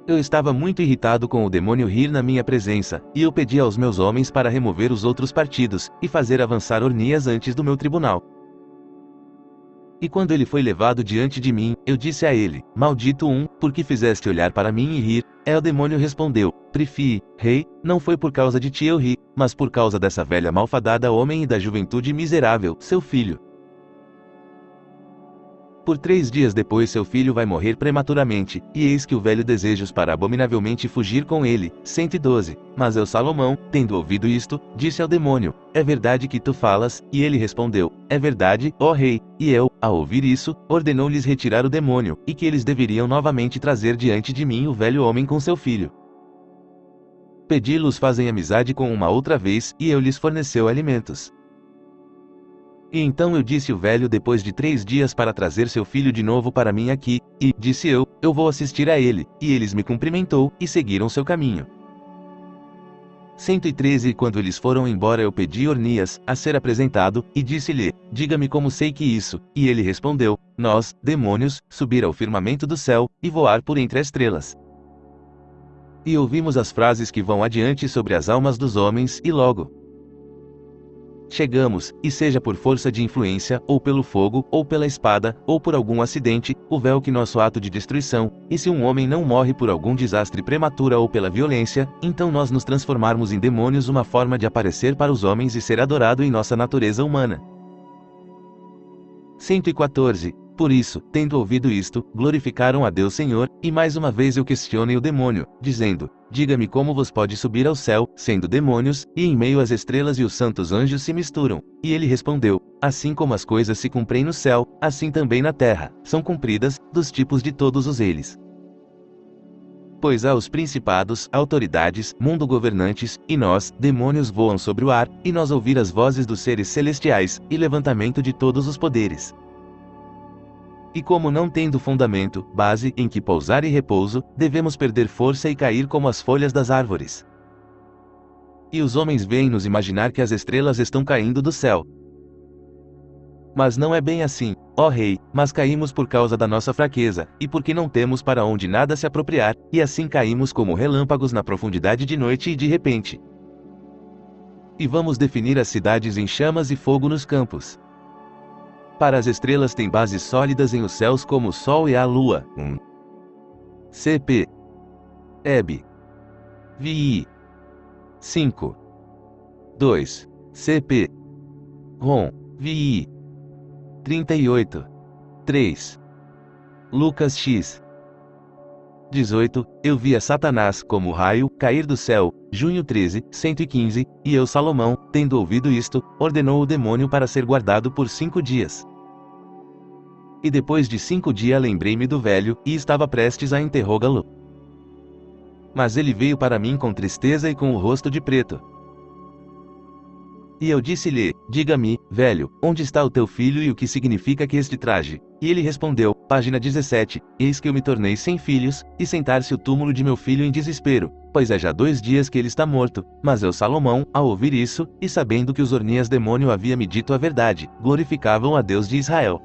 Eu estava muito irritado com o demônio rir na minha presença, e eu pedi aos meus homens para remover os outros partidos, e fazer avançar Ornias antes do meu tribunal. E quando ele foi levado diante de mim, eu disse a ele, maldito porque fizeste olhar para mim e rir? O demônio respondeu, prefie, rei, não foi por causa de ti eu ri, mas por causa dessa velha malfadada homem e da juventude miserável, seu filho. Por 3 dias depois seu filho vai morrer prematuramente, e eis que o velho desejos para abominavelmente fugir com ele. 112. Mas eu Salomão, tendo ouvido isto, disse ao demônio, é verdade que tu falas? E ele respondeu, é verdade, ó rei. E eu, ao ouvir isso, ordenou-lhes retirar o demônio, e que eles deveriam novamente trazer diante de mim o velho homem com seu filho. Pedi-los fazem amizade com uma outra vez, e eu lhes forneceu alimentos. E então eu disse o velho depois de 3 dias para trazer seu filho de novo para mim aqui, e, disse eu vou assistir a ele, e eles me cumprimentou, e seguiram seu caminho. 113 E quando eles foram embora eu pedi Ornias, a ser apresentado, e disse-lhe, diga-me como sei que isso, e ele respondeu, nós, demônios, subir ao firmamento do céu, e voar por entre as estrelas. E ouvimos as frases que vão adiante sobre as almas dos homens, e logo chegamos, e seja por força de influência, ou pelo fogo, ou pela espada, ou por algum acidente, o véu que nosso ato de destruição, e se um homem não morre por algum desastre prematura ou pela violência, então nós nos transformarmos em demônios uma forma de aparecer para os homens e ser adorado em nossa natureza humana. 114. Por isso, tendo ouvido isto, glorificaram a Deus Senhor, e mais uma vez eu questionei o demônio, dizendo, diga-me como vos pode subir ao céu, sendo demônios, e em meio às estrelas e os santos anjos se misturam. E ele respondeu, assim como as coisas se cumprem no céu, assim também na terra, são cumpridas, dos tipos de todos os eles. Pois há os principados, autoridades, mundo governantes, e nós, demônios voam sobre o ar, e nós ouvir as vozes dos seres celestiais, e levantamento de todos os poderes. E como não tendo fundamento, base, em que pousar e repouso, devemos perder força e cair como as folhas das árvores. E os homens veem-nos imaginar que as estrelas estão caindo do céu. Mas não é bem assim, ó rei, mas caímos por causa da nossa fraqueza, e porque não temos para onde nada se apropriar, e assim caímos como relâmpagos na profundidade de noite e de repente. E vamos definir as cidades em chamas e fogo nos campos. Para as estrelas têm bases sólidas em os céus como o Sol e a Lua. 1. CP. EB. VI. 5. 2. CP. ROM. VI. 38. 3. Lucas X. 18. Eu via Satanás, como raio, cair do céu. Junho 13, 115. E eu, Salomão, tendo ouvido isto, ordenou o demônio para ser guardado por 5 dias. E depois de 5 dias lembrei-me do velho, e estava prestes a interrogá-lo. Mas ele veio para mim com tristeza e com o rosto de preto. E eu disse-lhe, diga-me, velho, onde está o teu filho e o que significa que este traje? E ele respondeu, página 17, eis que eu me tornei sem filhos, e sentar-se o túmulo de meu filho em desespero, pois é já 2 dias que ele está morto. Mas eu, Salomão, ao ouvir isso, e sabendo que os Ornias demônio havia me dito a verdade, glorificavam a Deus de Israel.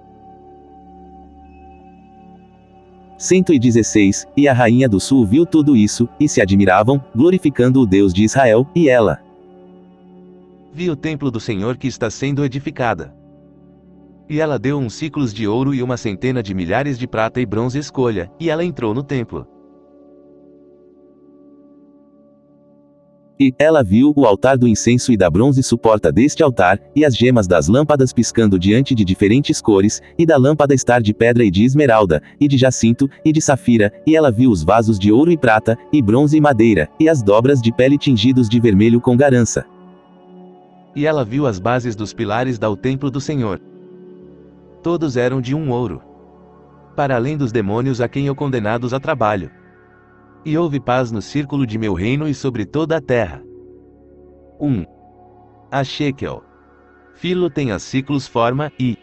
116. E a rainha do sul viu tudo isso, e se admiravam, glorificando o Deus de Israel, e ela Vi o templo do Senhor que está sendo edificada. E ela deu uns ciclos de ouro e 100 de milhares de prata e bronze escolha, e ela entrou no templo. E ela viu o altar do incenso e da bronze suporta deste altar, e as gemas das lâmpadas piscando diante de diferentes cores, e da lâmpada estar de pedra e de esmeralda, e de jacinto, e de safira, e ela viu os vasos de ouro e prata, e bronze e madeira, e as dobras de pele tingidos de vermelho com garança. E ela viu as bases dos pilares do templo do Senhor. Todos eram de um ouro. Para além dos demônios a quem eu condenados a trabalho. E houve paz no círculo de meu reino e sobre toda a terra. 1. A shekel. Filo tem as ciclos forma e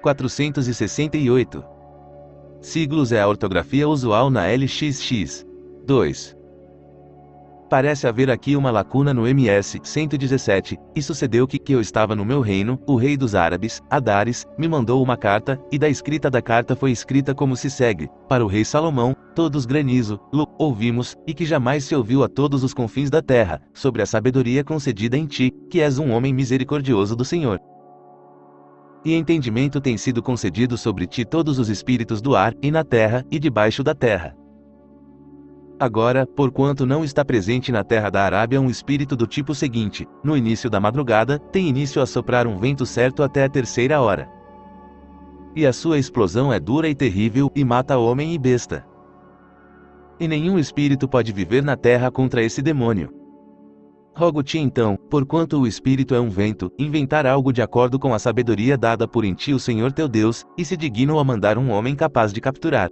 468. Siglos é a ortografia usual na LXX. 2. Parece haver aqui uma lacuna no MS 117, e sucedeu que eu estava no meu reino, o rei dos árabes, Adares, me mandou uma carta, e da escrita da carta foi escrita como se segue, para o rei Salomão, todos granizo, ouvimos, e que jamais se ouviu a todos os confins da terra, sobre a sabedoria concedida em ti, que és um homem misericordioso do Senhor. E entendimento tem sido concedido sobre ti todos os espíritos do ar, e na terra, e debaixo da terra. Agora, porquanto não está presente na terra da Arábia um espírito do tipo seguinte, no início da madrugada, tem início a soprar um vento certo até a 3ª hora. E a sua explosão é dura e terrível, e mata homem e besta. E nenhum espírito pode viver na terra contra esse demônio. Rogo-te então, porquanto o espírito é um vento, inventar algo de acordo com a sabedoria dada por em ti o Senhor teu Deus, e se dignou a mandar um homem capaz de capturar.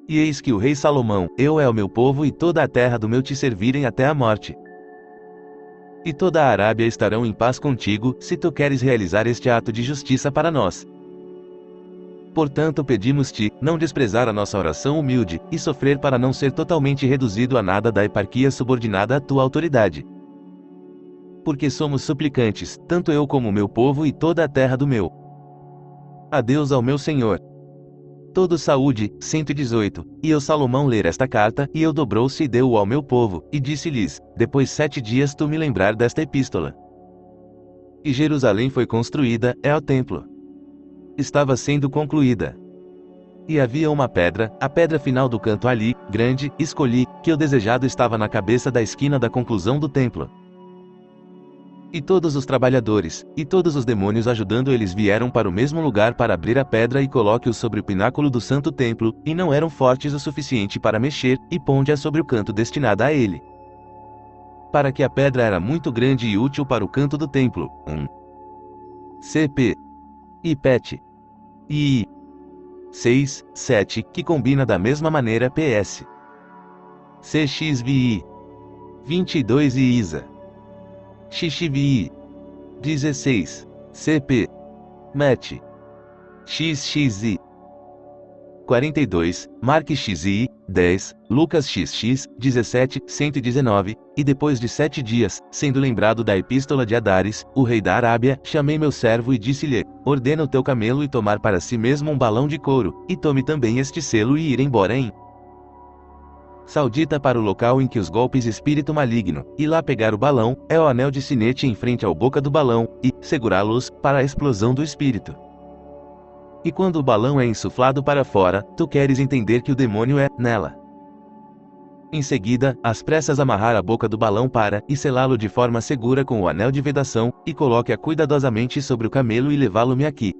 E eis que o rei Salomão, eu é o meu povo e toda a terra do meu te servirem até a morte. E toda a Arábia estarão em paz contigo, se tu queres realizar este ato de justiça para nós. Portanto pedimos-te, não desprezar a nossa oração humilde, e sofrer para não ser totalmente reduzido a nada da eparquia subordinada à tua autoridade. Porque somos suplicantes, tanto eu como o meu povo e toda a terra do meu. Adeus ao meu Senhor. Todo saúde, 118, e eu Salomão ler esta carta, e eu dobrou-se e deu-o ao meu povo, e disse-lhes, depois 7 dias tu me lembrar desta epístola. E Jerusalém foi construída, é o templo. Estava sendo concluída. E havia uma pedra, a pedra final do canto ali, grande, escolhi, que o desejado estava na cabeça da esquina da conclusão do templo. E todos os trabalhadores, e todos os demônios ajudando eles vieram para o mesmo lugar para abrir a pedra e coloque-o sobre o pináculo do santo templo, e não eram fortes o suficiente para mexer, e ponde-a sobre o canto destinado a ele. Para que a pedra era muito grande e útil para o canto do templo. 1. CP. E PET. E 6, 7, que combina da mesma maneira PS. CXVI. 22 e ISA. XXVI. 16. CP. MET. XXI. 42, Mark XI, 10, Lucas XX, 17, 119, e depois de 7 dias, sendo lembrado da epístola de Adares, o rei da Arábia, chamei meu servo e disse-lhe, ordena o teu camelo e tomar para si mesmo um balão de couro, e tome também este selo e ir embora em Saudita para o local em que os golpes espírito maligno, e lá pegar o balão, é o anel de sinete em frente ao boca do balão, e segurá-los, para a explosão do espírito. E quando o balão é insuflado para fora, tu queres entender que o demônio é, nela. Em seguida, às pressas amarrar a boca do balão para, e selá-lo de forma segura com o anel de vedação, e coloque-a cuidadosamente sobre o camelo e levá-lo-me aqui.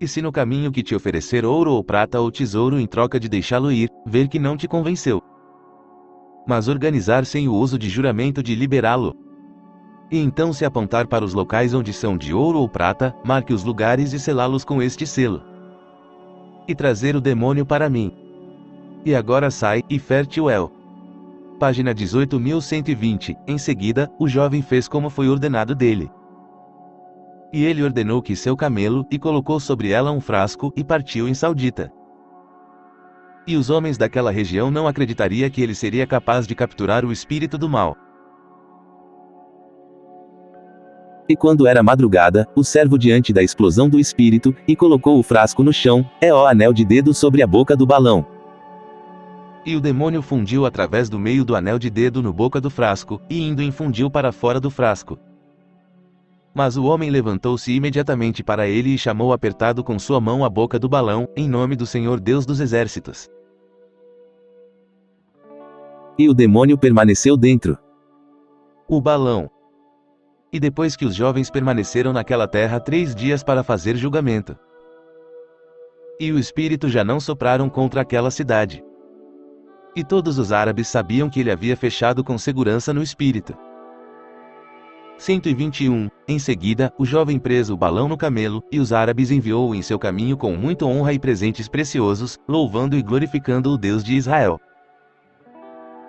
E se no caminho que te oferecer ouro ou prata ou tesouro em troca de deixá-lo ir, ver que não te convenceu, mas organizar sem o uso de juramento de liberá-lo. E então se apontar para os locais onde são de ouro ou prata, marque os lugares e selá-los com este selo. E trazer o demônio para mim. E agora sai, e fértil é. Página 18.120. Em seguida, o jovem fez como foi ordenado dele. E ele ordenou que seu camelo, e colocou sobre ela um frasco, e partiu em Saudita. E os homens daquela região não acreditaria que ele seria capaz de capturar o espírito do mal. E quando era madrugada, o servo diante da explosão do espírito, e colocou o frasco no chão, o anel de dedo sobre a boca do balão. E o demônio fundiu através do meio do anel de dedo no boca do frasco, e indo infundiu para fora do frasco. Mas o homem levantou-se imediatamente para ele e chamou apertado com sua mão a boca do balão, em nome do Senhor Deus dos Exércitos. E o demônio permaneceu dentro. O balão. E depois que os jovens permaneceram naquela terra 3 dias para fazer julgamento. E o espírito já não sopraram contra aquela cidade. E todos os árabes sabiam que ele havia fechado com segurança no espírito. 121. Em seguida, o jovem preso o balão no camelo, e os árabes enviou-o em seu caminho com muita honra e presentes preciosos, louvando e glorificando o Deus de Israel.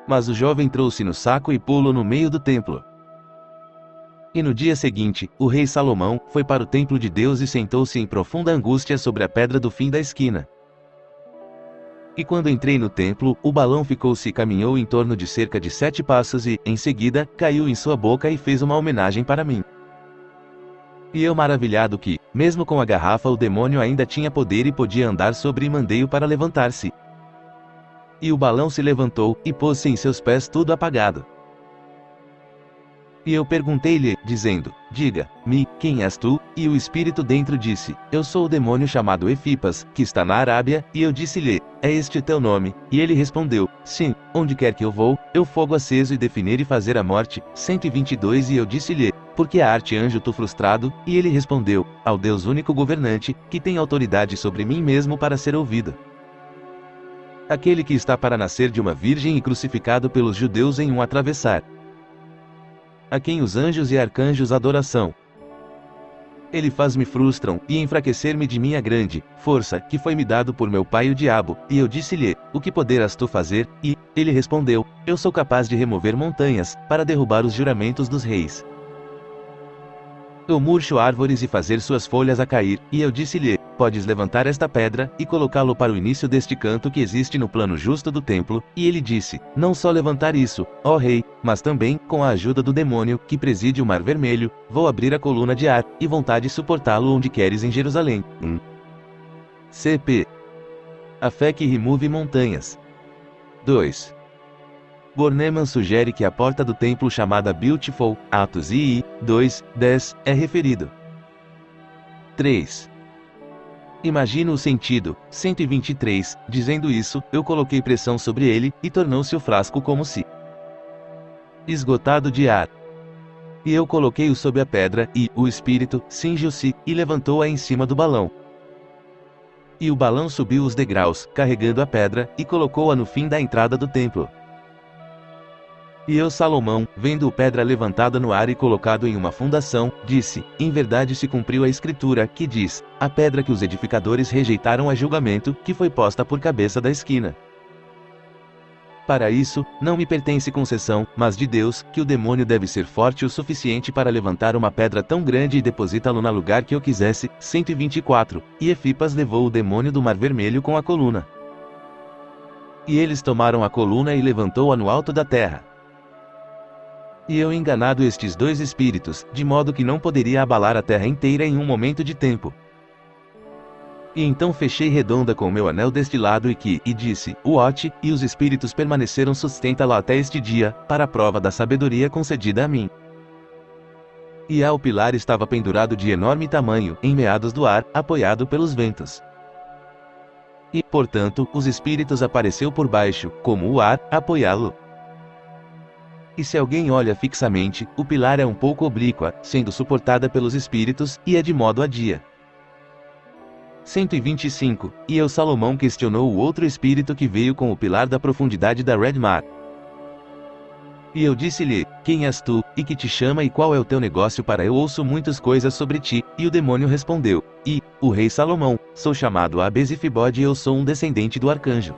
Mas o jovem trouxe no saco e pô-lo no meio do templo. E no dia seguinte, o rei Salomão foi para o templo de Deus e sentou-se em profunda angústia sobre a pedra do fim da esquina. E quando entrei no templo, o balão ficou-se e caminhou em torno de cerca de 7 passos e, em seguida, caiu em sua boca e fez uma homenagem para mim. E eu maravilhado que, mesmo com a garrafa o demônio ainda tinha poder e podia andar sobre e mandei-o para levantar-se. E o balão se levantou, e pôs-se em seus pés tudo apagado. E eu perguntei-lhe, dizendo, diga-me, quem és tu? E o espírito dentro disse, eu sou o demônio chamado Efipas, que está na Arábia, e eu disse-lhe, é este teu nome? E ele respondeu, sim, onde quer que eu vou, eu fogo aceso e definir e fazer a morte. 122. E eu disse-lhe, por que a arte anjo tu frustrado? E ele respondeu, ao Deus único governante, que tem autoridade sobre mim mesmo para ser ouvido. Aquele que está para nascer de uma virgem e crucificado pelos judeus em um atravessar. A quem os anjos e arcanjos adoração. Ele faz-me frustram, e enfraquecer-me de minha grande força, que foi-me dado por meu pai o diabo. E eu disse-lhe, o que poderás tu fazer? E ele respondeu, eu sou capaz de remover montanhas, para derrubar os juramentos dos reis. Eu murcho árvores e fazer suas folhas a cair, e eu disse-lhe, podes levantar esta pedra, e colocá-lo para o início deste canto que existe no plano justo do templo, e ele disse, não só levantar isso, ó rei, mas também, com a ajuda do demônio, que preside o mar vermelho, vou abrir a coluna de ar, e vontade suportá-lo onde queres em Jerusalém. CP. A fé que remove montanhas. 2. Bornemann sugere que a porta do templo chamada Beautiful, Atos II, 2:10, é referido. 3. Imagino o sentido, 123, dizendo isso, eu coloquei pressão sobre ele, e tornou-se o frasco como se esgotado de ar. E eu coloquei-o sob a pedra, e, o espírito, cingiu-se, e levantou-a em cima do balão. E o balão subiu os degraus, carregando a pedra, e colocou-a no fim da entrada do templo. E eu Salomão, vendo a pedra levantada no ar e colocado em uma fundação, disse, em verdade se cumpriu a escritura, que diz, a pedra que os edificadores rejeitaram a julgamento, que foi posta por cabeça da esquina. Para isso, não me pertence concessão, mas de Deus, que o demônio deve ser forte o suficiente para levantar uma pedra tão grande e depositá-lo no lugar que eu quisesse. 124. E Efipas levou o demônio do Mar Vermelho com a coluna. E eles tomaram a coluna e levantou-a no alto da terra. E eu enganado estes 2 espíritos, de modo que não poderia abalar a terra inteira em um momento de tempo. E então fechei redonda com o meu anel deste lado e disse, Uote, e os espíritos permaneceram sustenta-la até este dia, para a prova da sabedoria concedida a mim. E o pilar estava pendurado de enorme tamanho, em meados do ar, apoiado pelos ventos. E, portanto, os espíritos apareceu por baixo, como o ar, apoiá-lo. E se alguém olha fixamente, o pilar é um pouco oblíqua, sendo suportada pelos espíritos, e é de modo a dia. 125. E eu Salomão questionou o outro espírito que veio com o pilar da profundidade da Red Mar. E eu disse-lhe, quem és tu, e que te chama e qual é o teu negócio para eu ouço muitas coisas sobre ti, e o demônio respondeu, o rei Salomão, sou chamado Abesifibode e eu sou um descendente do arcanjo.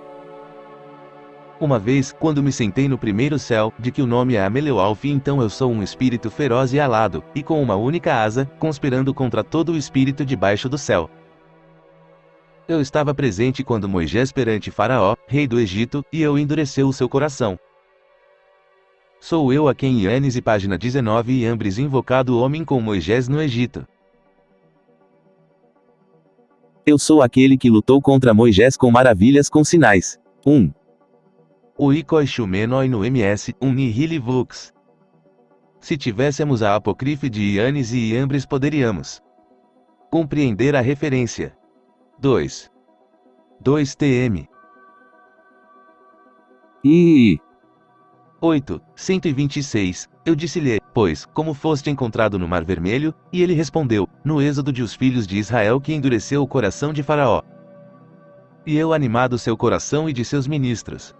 Uma vez, quando me sentei no primeiro céu, de que o nome é Ameleualf, então eu sou um espírito feroz e alado, e com uma única asa, conspirando contra todo o espírito debaixo do céu. Eu estava presente quando Moisés perante Faraó, rei do Egito, e eu endureceu o seu coração. Sou eu a quem Ianes e página 19 e Ambres invocado o homem com Moisés no Egito. Eu sou aquele que lutou contra Moisés com maravilhas com sinais. 1. O Ikoi Shumenoi no MS, Nihili Vux. Se tivéssemos a apócrife de Ianes e Iambres poderíamos compreender a referência. 2. 2 TM. 8. 126. Eu disse-lhe, pois, como foste encontrado no Mar Vermelho? E ele respondeu, no êxodo de os filhos de Israel que endureceu o coração de Faraó. E eu animado seu coração e de seus ministros.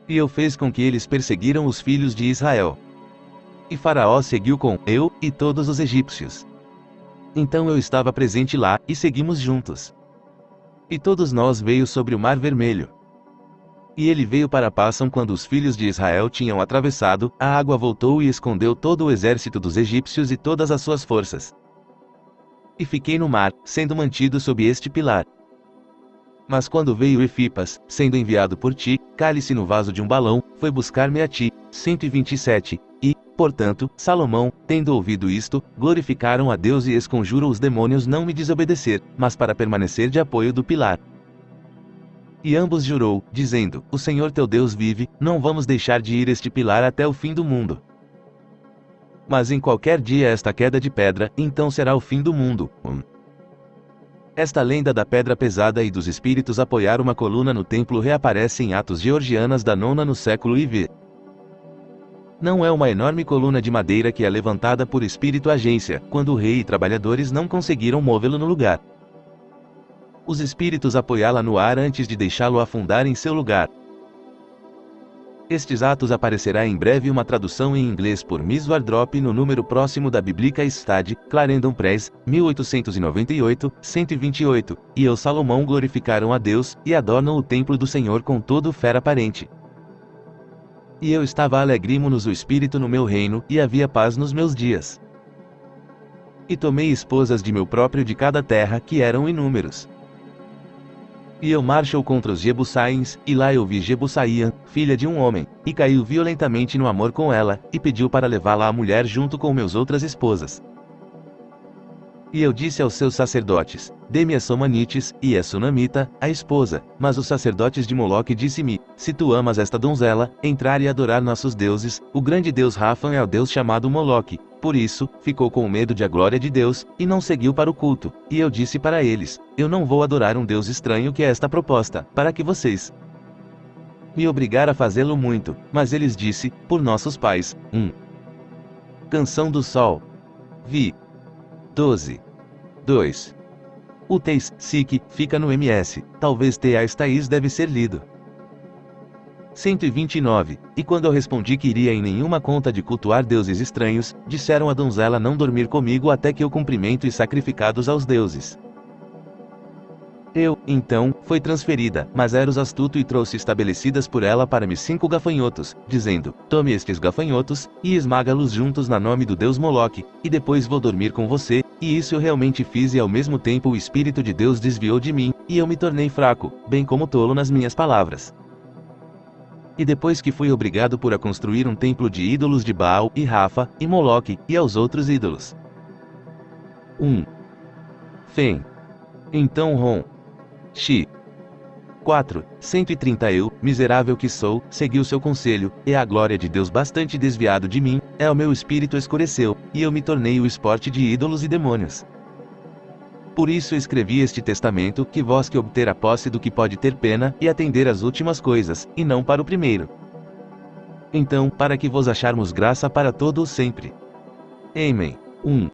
E eu fez com que eles perseguiram os filhos de Israel. E Faraó seguiu com eu, e todos os egípcios. Então eu estava presente lá, e seguimos juntos. E todos nós veio sobre o Mar Vermelho. E ele veio para Passam quando os filhos de Israel tinham atravessado, a água voltou e escondeu todo o exército dos egípcios e todas as suas forças. E fiquei no mar, sendo mantido sob este pilar. Mas quando veio Efipas, sendo enviado por ti, cálice no vaso de um balão, foi buscar-me a ti. 127. E, portanto, Salomão, tendo ouvido isto, glorificaram a Deus e esconjurou os demônios não me desobedecer, mas para permanecer de apoio do pilar. E ambos jurou, dizendo, o Senhor teu Deus vive, não vamos deixar de ir este pilar até o fim do mundo. Mas em qualquer dia esta queda de pedra, então será o fim do mundo. Esta lenda da pedra pesada e dos espíritos apoiar uma coluna no templo reaparece em Atos Georgianas da nona no século IV. Não é uma enorme coluna de madeira que é levantada por espírito agência, quando o rei e trabalhadores não conseguiram movê-lo no lugar. Os espíritos apoiá-la no ar antes de deixá-lo afundar em seu lugar. Estes atos aparecerá em breve uma tradução em inglês por Miss Wardrop no número próximo da Biblica Study, Clarendon Press, 1898, 128, e eu Salomão glorificaram a Deus, e adornam o templo do Senhor com todo o fé aparente. E eu estava alegrimo-nos o espírito no meu reino, e havia paz nos meus dias. E tomei esposas de meu próprio de cada terra, que eram inúmeros. E eu marchou contra os Jebusaíns, e lá eu vi Jebusaía, filha de um homem, e caiu violentamente no amor com ela, e pediu para levá-la à mulher junto com meus outras esposas. E eu disse aos seus sacerdotes, dê-me a Somanites, e a Sunamita, a esposa, mas os sacerdotes de Moloque disse-me, se tu amas esta donzela, entrar e adorar nossos deuses, o grande deus Rafan é o deus chamado Moloque, por isso, ficou com medo de a glória de Deus, e não seguiu para o culto, e eu disse para eles, eu não vou adorar um deus estranho que é esta proposta, para que vocês me obrigar a fazê-lo muito, mas eles disse, por nossos pais. Canção do Sol. Vi. 12. 2. O Teis, Sic, fica no MS, talvez Teais Thaís deve ser lido. 129. E quando eu respondi que iria em nenhuma conta de cultuar deuses estranhos, disseram a donzela não dormir comigo até que eu cumprimento e sacrificados aos deuses. Eu, então, foi transferida, mas Eros astuto e trouxe estabelecidas por ela para mim 5 gafanhotos, dizendo, tome estes gafanhotos, e esmaga-los juntos na nome do deus Moloque, e depois vou dormir com você, e isso eu realmente fiz e ao mesmo tempo o Espírito de Deus desviou de mim, e eu me tornei fraco, bem como tolo nas minhas palavras. E depois que fui obrigado por a construir um templo de ídolos de Baal, e Rafa, e Moloque, e aos outros ídolos. Fem. Então Rom. Xi. 4. 130 Eu, miserável que sou, segui o seu conselho, e a glória de Deus bastante desviado de mim, o meu espírito escureceu, e eu me tornei o esporte de ídolos e demônios. Por isso escrevi este testamento, que vós que obter a posse do que pode ter pena, e atender às últimas coisas, e não para o primeiro. Então, para que vos acharmos graça para todo o sempre. Amém.